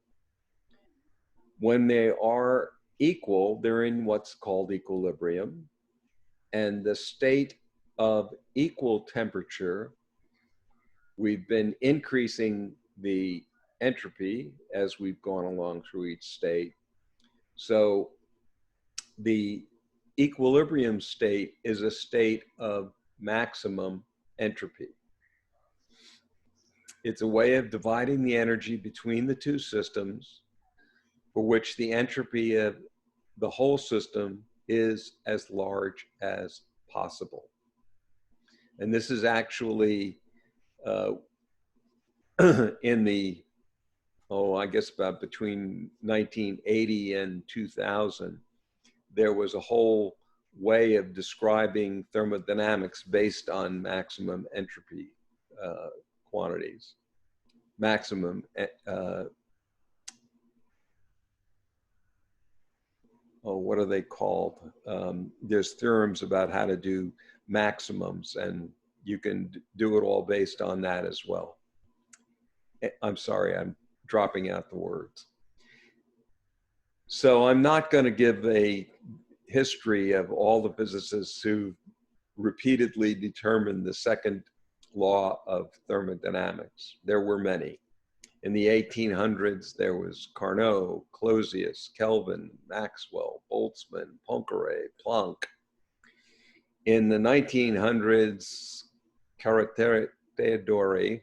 When they are equal, they're in what's called equilibrium. And the state of equal temperature, we've been increasing the entropy as we've gone along through each state. So the equilibrium state is a state of maximum entropy. It's a way of dividing the energy between the two systems for which the entropy of the whole system is as large as possible. And this is actually in the, I guess about between 1980 and 2000, there was a whole way of describing thermodynamics based on maximum entropy quantities. Maximum, what are they called? There's theorems about how to do maximums, and you can do it all based on that as well. I'm sorry, I'm dropping out the words. So I'm not going to give a history of all the physicists who repeatedly determined the second law of thermodynamics. There were many. In the 1800s, there was Carnot, Clausius, Kelvin, Maxwell, Boltzmann, Poincaré, Planck. In the 1900s, Caroteri,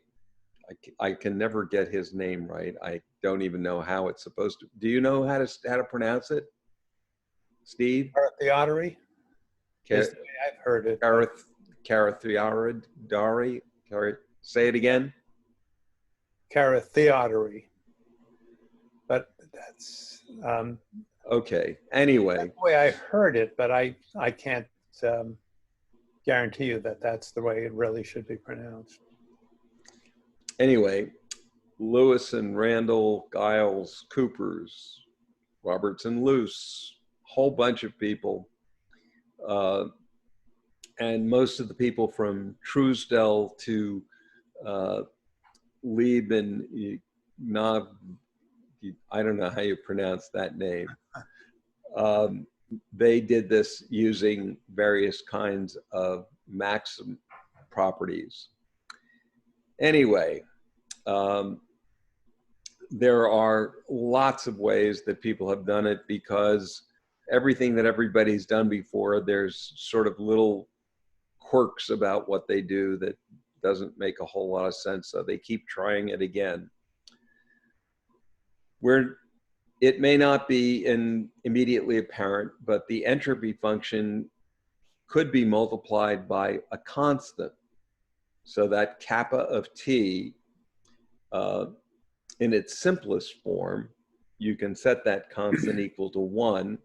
I can never get his name right. I don't even know how it's supposed to. Do you know how to pronounce it, Steve? Carathiodary is the way I've heard it. Carathiodary. Say it again. Carathiodary. But that's Okay. Anyway, that's the way I heard it, but I can't guarantee you that that's the way it really should be pronounced. anyway, Lewis and Randall, Giles, Coopers, Roberts and Luce, whole bunch of people, and most of the people from Truesdell to Lieb and Nav, I don't know how you pronounce that name. They did this using various kinds of maximum properties. Anyway, there are lots of ways that people have done it, because everything that everybody's done before, there's sort of little quirks about what they do that doesn't make a whole lot of sense, so they keep trying it again. It may not be immediately apparent, but the entropy function could be multiplied by a constant, so that kappa of T, in its simplest form, you can set that constant equal to 1,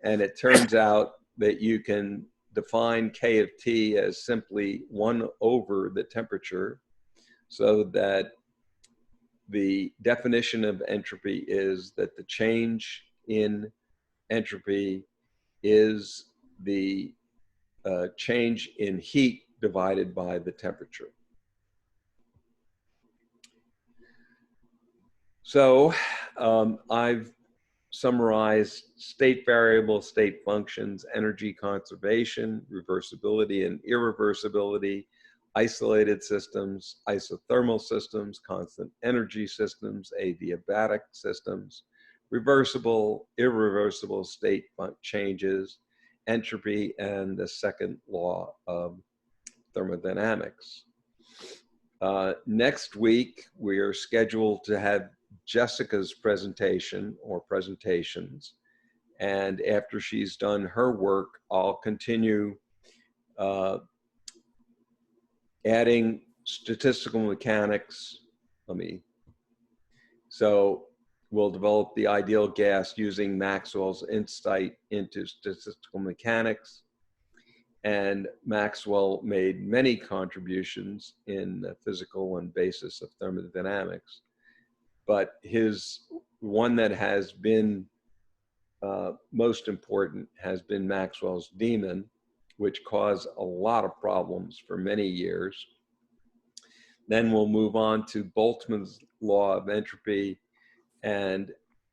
and it turns out that you can define K of T as simply 1 over the temperature, so that the definition of entropy is that the change in entropy is the change in heat divided by the temperature. So I've summarized state variable, state functions, energy conservation, reversibility and irreversibility, isolated systems, isothermal systems, constant energy systems, adiabatic systems, reversible, irreversible state changes, entropy, and the second law of thermodynamics. Next week, we are scheduled to have Jessica's presentation or presentations. And after she's done her work, I'll continue adding statistical mechanics. So we'll develop the ideal gas using Maxwell's insight into statistical mechanics. And Maxwell made many contributions in the physical and basis of thermodynamics. But his one that has been most important has been Maxwell's demon, which caused a lot of problems for many years. Then we'll move on to Boltzmann's law of entropy and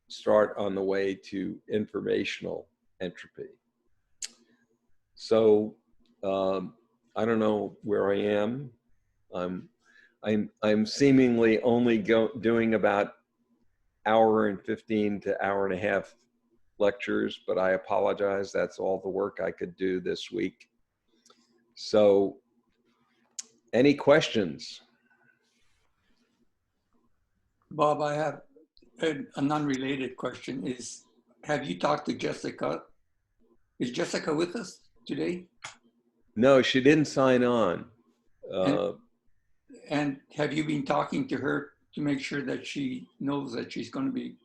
start on the way to informational entropy. So I don't know where I am. I'm seemingly only doing about hour and 15 to hour and a half lectures, but I apologize. That's all the work I could do this week. So any questions? Bob, I have a non-related question. Have you talked to Jessica? Is Jessica with us today? No, she didn't sign on. And have you been talking to her to make sure that she knows that she's going to be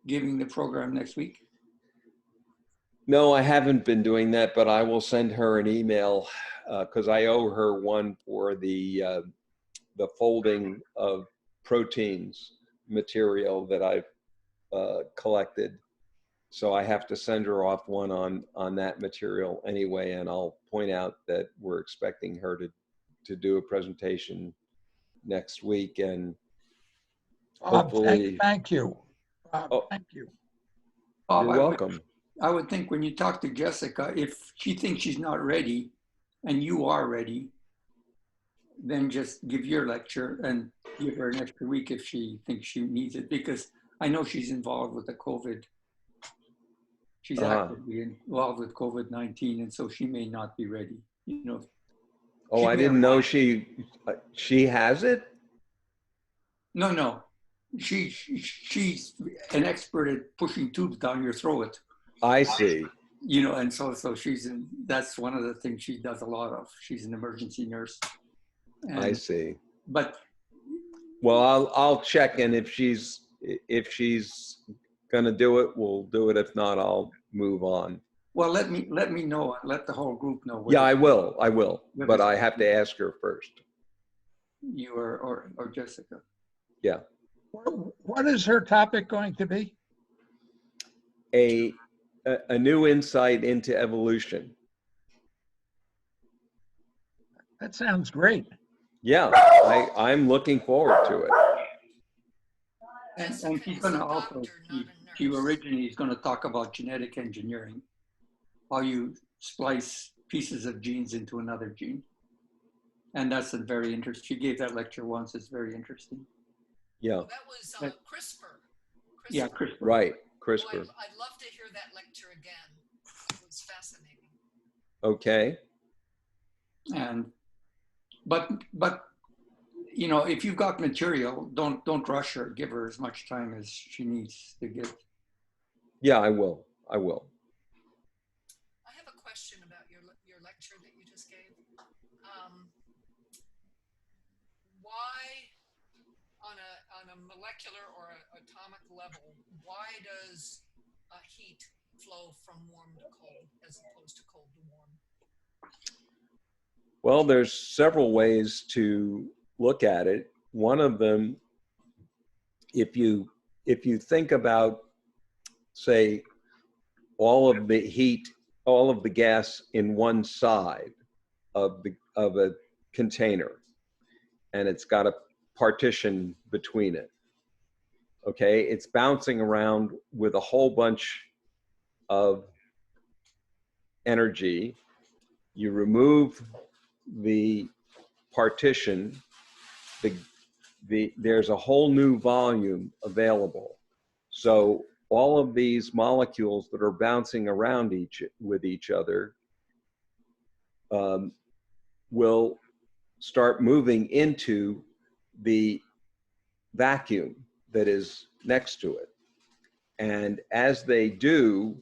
giving the program next week? No, I haven't been doing that, but I will send her an email because I owe her one for the folding of proteins material that I've collected. So I have to send her off one on that material anyway, and I'll point out that we're expecting her to do a presentation next week, and hopefully. Thank you. Thank you. Bob, You're welcome. I would think when you talk to Jessica, if she thinks she's not ready and you are ready, then just give your lecture and give her an extra week if she thinks she needs it, because I know she's involved with the COVID. She's actively involved with COVID-19, and so she may not be ready. You know. Oh, I didn't know she has it? No. She's an expert at pushing tubes down your throat, I see. you know, and so that's one of the things she does a lot of. She's an emergency nurse. I And, see. but Well, I'll check, and if she's gonna do it, we'll do it. If not, I'll move on. well, let me know. Let the whole group know. Yeah, I whether will. But I have to ask her first. you or Jessica. Yeah. What is her topic going to be? A new insight into evolution. That sounds great. Yeah, I'm looking forward to it. And Jessica she's is going a to also, doctor, not a she nurse. originally is going to talk about genetic engineering, how you splice pieces of genes into another gene. And that's a very interesting, she gave that lecture once, it's very interesting. Yeah, That was CRISPR. Yeah, CRISPR. right, Oh, CRISPR. I'd love to hear that lecture again. It was fascinating. Okay. And, but, you know, if you've got material, don't rush her, give her as much time as she needs to get. Yeah, I will. I have a question about your lecture that you just gave. Why, on a molecular or atomic level, why does heat flow from warm to cold as opposed to cold to warm? Well, there's several ways to look at it. One of them, if you think about, say, all of the heat, all of the gas in one side of a container, and it's got a partition between it. Okay, it's bouncing around with a whole bunch of energy. You remove the partition, there's a whole new volume available. So all of these molecules that are bouncing around with each other will start moving into the vacuum that is next to it. And as they do,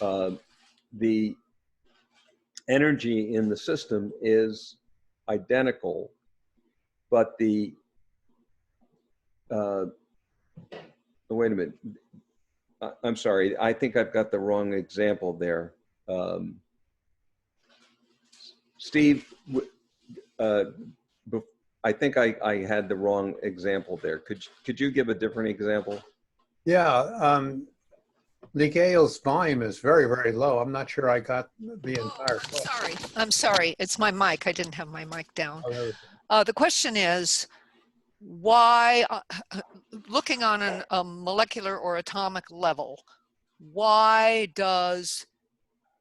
the energy in the system is identical, but wait a minute. I'm sorry. I think I've got the wrong example there. Steve, I think I had the wrong example there. Could you give a different example? Yeah, Gale's volume is very, very low. I'm not sure I got the entire question. I'm sorry. It's my mic. I didn't have my mic down. The question is, why, looking on a molecular or atomic level, why does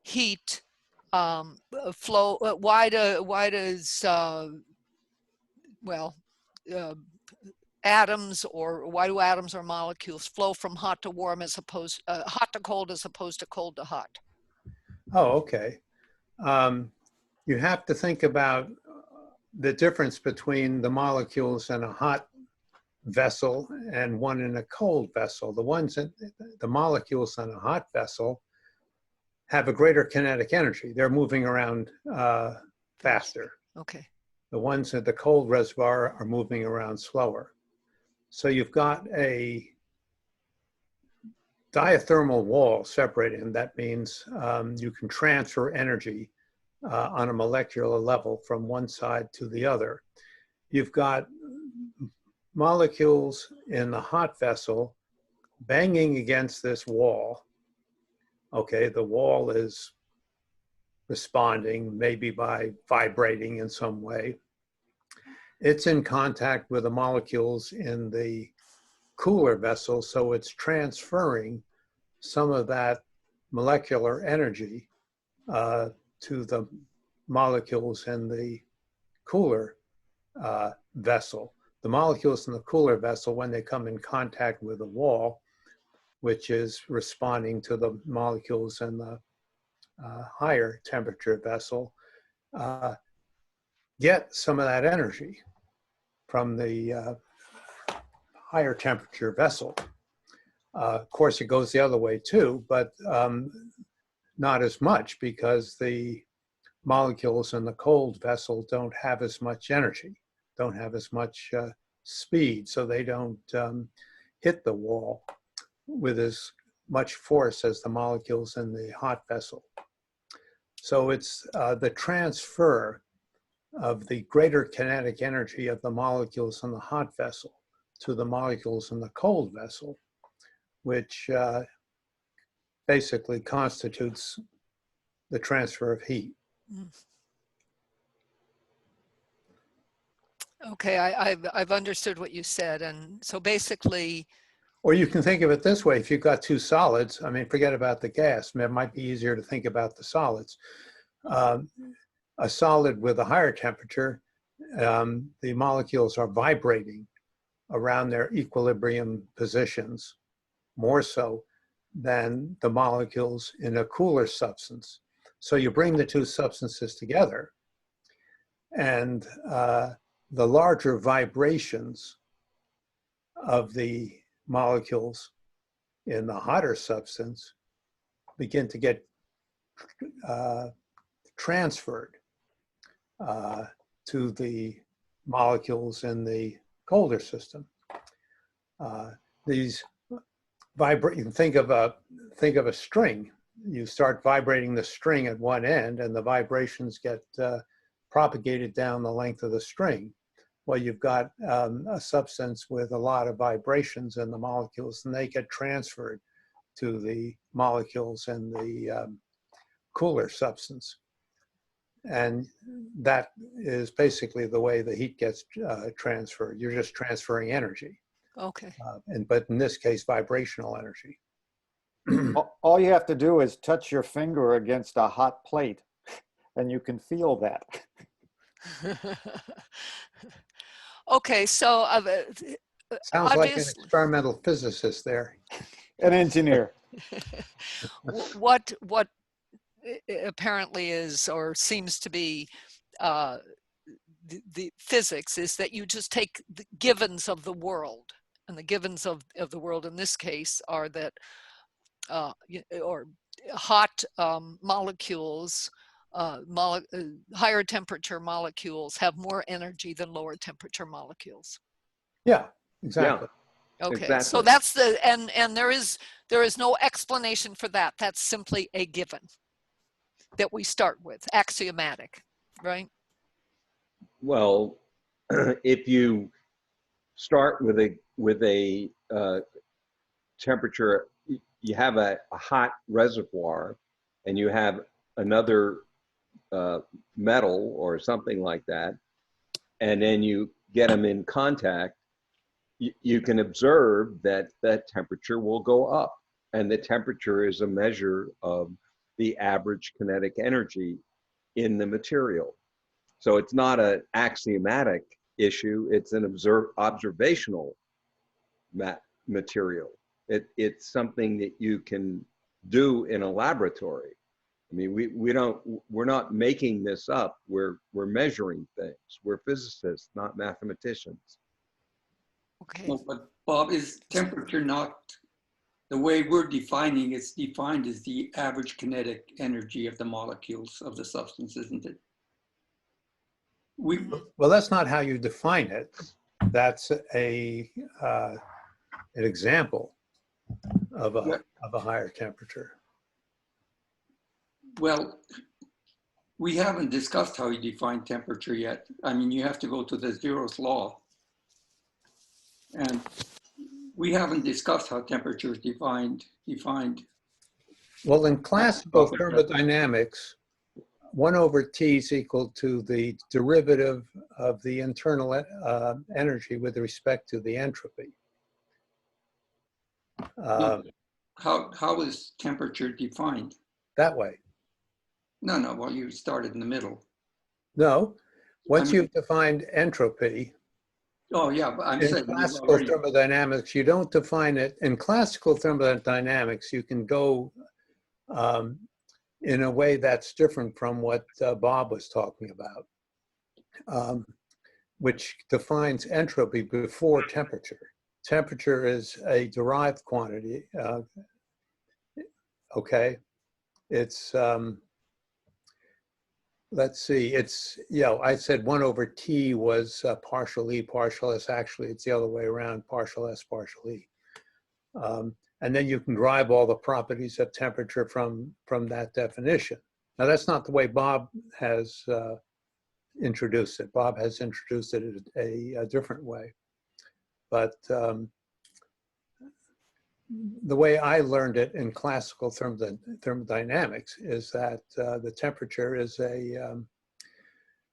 heat flow? Why does atoms, or why do atoms or molecules flow from hot to warm as opposed hot to cold as opposed to cold to hot? Oh, okay. You have to think about the difference between the molecules in a hot vessel and one in a cold vessel. The molecules in a hot vessel have a greater kinetic energy. They're moving around faster. Okay. The ones at the cold reservoir are moving around slower. So you've got a diathermal wall separating. That means you can transfer energy on a molecular level from one side to the other. You've got molecules in the hot vessel banging against this wall. Okay, the wall is responding, maybe by vibrating in some way. It's in contact with the molecules in the cooler vessel, so it's transferring some of that molecular energy to the molecules in the cooler vessel. The molecules in the cooler vessel, when they come in contact with the wall, which is responding to the molecules in the higher temperature vessel, get some of that energy from the higher temperature vessel. Of course, it goes the other way too, but not as much because the molecules in the cold vessel don't have as much energy, don't have as much speed, so they don't hit the wall with as much force as the molecules in the hot vessel. So it's the transfer of the greater kinetic energy of the molecules in the hot vessel to the molecules in the cold vessel, which basically constitutes the transfer of heat. Okay, I've understood what you said, and so basically, Or you can think of it this way: if you've got two solids, I mean, forget about the gas. It might be easier to think about the solids. A solid with a higher temperature, the molecules are vibrating around their equilibrium positions more so than the molecules in a cooler substance. So you bring the two substances together, and the larger vibrations of the molecules in the hotter substance begin to get transferred to the molecules in the colder system. These vibrate. You can think of a string. You start vibrating the string at one end, and the vibrations get propagated down the length of the string. Well, you've got a substance with a lot of vibrations in the molecules, and they get transferred to the molecules in the cooler substance. And that is basically the way the heat gets transferred. You're just transferring energy. okay. But in this case, vibrational energy. All you have to do is touch your finger against a hot plate, and you can feel that. Okay, so Sounds like an experimental physicist there. An engineer. what apparently is or seems to be the physics is that you just take the givens of the world, and the givens of the world in this case are that or hot molecules, higher temperature molecules have more energy than lower temperature molecules. Yeah, exactly. Yeah, Okay, exactly. so that's the and there is no explanation for that. That's simply a given that we start with, axiomatic, right? Well, if you start with a temperature, you have a hot reservoir, and you have another metal or something like that, and then you get them in contact, you can observe that that temperature will go up, and the temperature is a measure of the average kinetic energy in the material. So it's not an axiomatic issue, it's an observational material. It's something that you can do in a laboratory. I mean, we're not making this up. We're measuring things. We're physicists, not mathematicians. Okay. No, but Bob, is temperature not the way we're defining? It's defined as the average kinetic energy of the molecules of the substance, isn't it? Well, that's not how you define it. That's an example of a higher temperature. Well, we haven't discussed how you define temperature yet. I mean, you have to go to the zeroth law. And we haven't discussed how temperature is defined. Well, in classical thermodynamics, 1 over T is equal to the derivative of the internal energy with respect to the entropy. How is temperature defined? That way. No, well, you started in the middle. No, once you've defined entropy, oh yeah, but I'm in saying classical thermodynamics, you don't define it. In classical thermodynamics, you can go in a way that's different from what Bob was talking about, which defines entropy before temperature. temperature is a derived quantity. Okay, it's let's see, it's, I said 1 over T was partial E, partial S. Actually, it's the other way around, partial S, partial E. And then you can derive all the properties of temperature from that definition. Now, that's not the way Bob has introduced it. Bob has introduced it a different way. But the way I learned it in classical thermodynamics is that the temperature is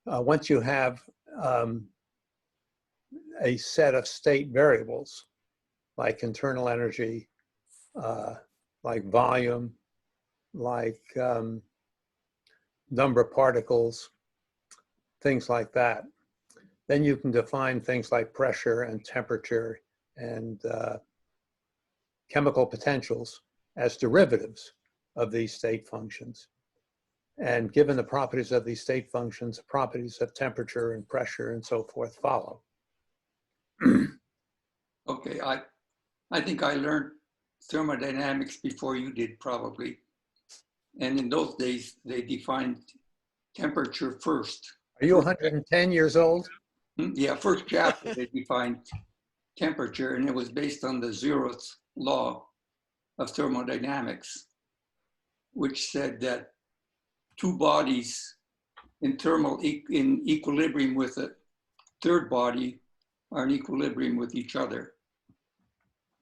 once you have a set of state variables, like internal energy, like volume, like number of particles, things like that, then you can define things like pressure and temperature and chemical potentials as derivatives of these state functions. And given the properties of these state functions, the properties of temperature and pressure and so forth follow. Okay, I think I learned thermodynamics before you did, probably. And in those days, they defined temperature first. Are you 110 years old? Yeah, first chapter, they defined temperature, and it was based on the zeroth law of thermodynamics, which said that two bodies in equilibrium with a third body are in equilibrium with each other.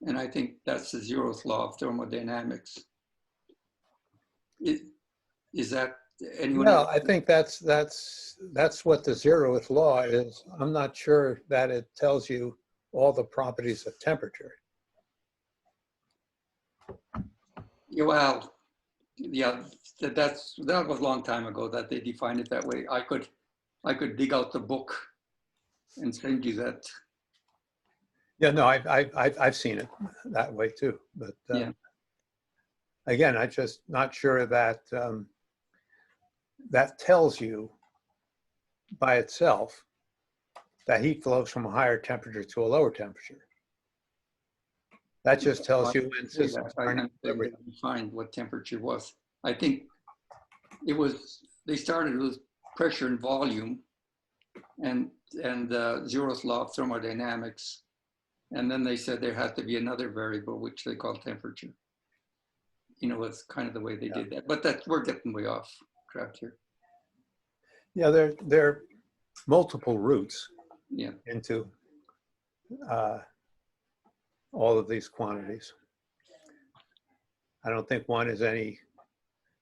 And I think that's the zeroth law of thermodynamics. Is that anyone? Well, I think that's what the zeroth law is. I'm not sure that it tells you all the properties of temperature. Yeah, well, yeah, that was a long time ago that they defined it that way. I could dig out the book and send you that. Yeah, no, I've seen it that way too. But Yeah. Again, I'm just not sure that that tells you by itself that heat flows from a higher temperature to a lower temperature. That just tells you when systems are in equilibrium. They defined what temperature was. I think they started with pressure and volume and the zeroth law of thermodynamics. And then they said there had to be another variable, which they called temperature. It's kind of the way they did that. But we're getting way off track here. Yeah, there are multiple routes into all of these quantities. I don't think one is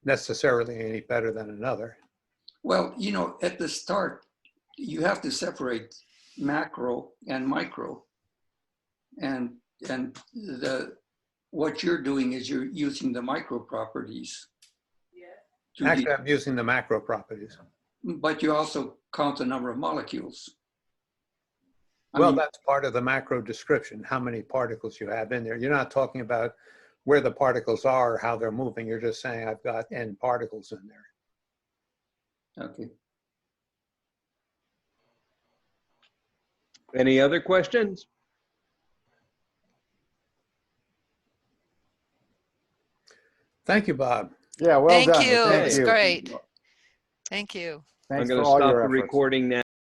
necessarily any better than another. Well, at the start, you have to separate macro and micro. And what you're doing is you're using the micro properties. Actually, I'm using the macro properties. But you also count the number of molecules. Well, that's part of the macro description, how many particles you have in there. You're not talking about where the particles are or how they're moving. You're just saying, I've got n particles in there. Okay. Any other questions? Thank you, Bob. Yeah, well Thank done. you. Thank It's you. great. Thank you. Thanks I'm going for to all stop your the efforts. recording now.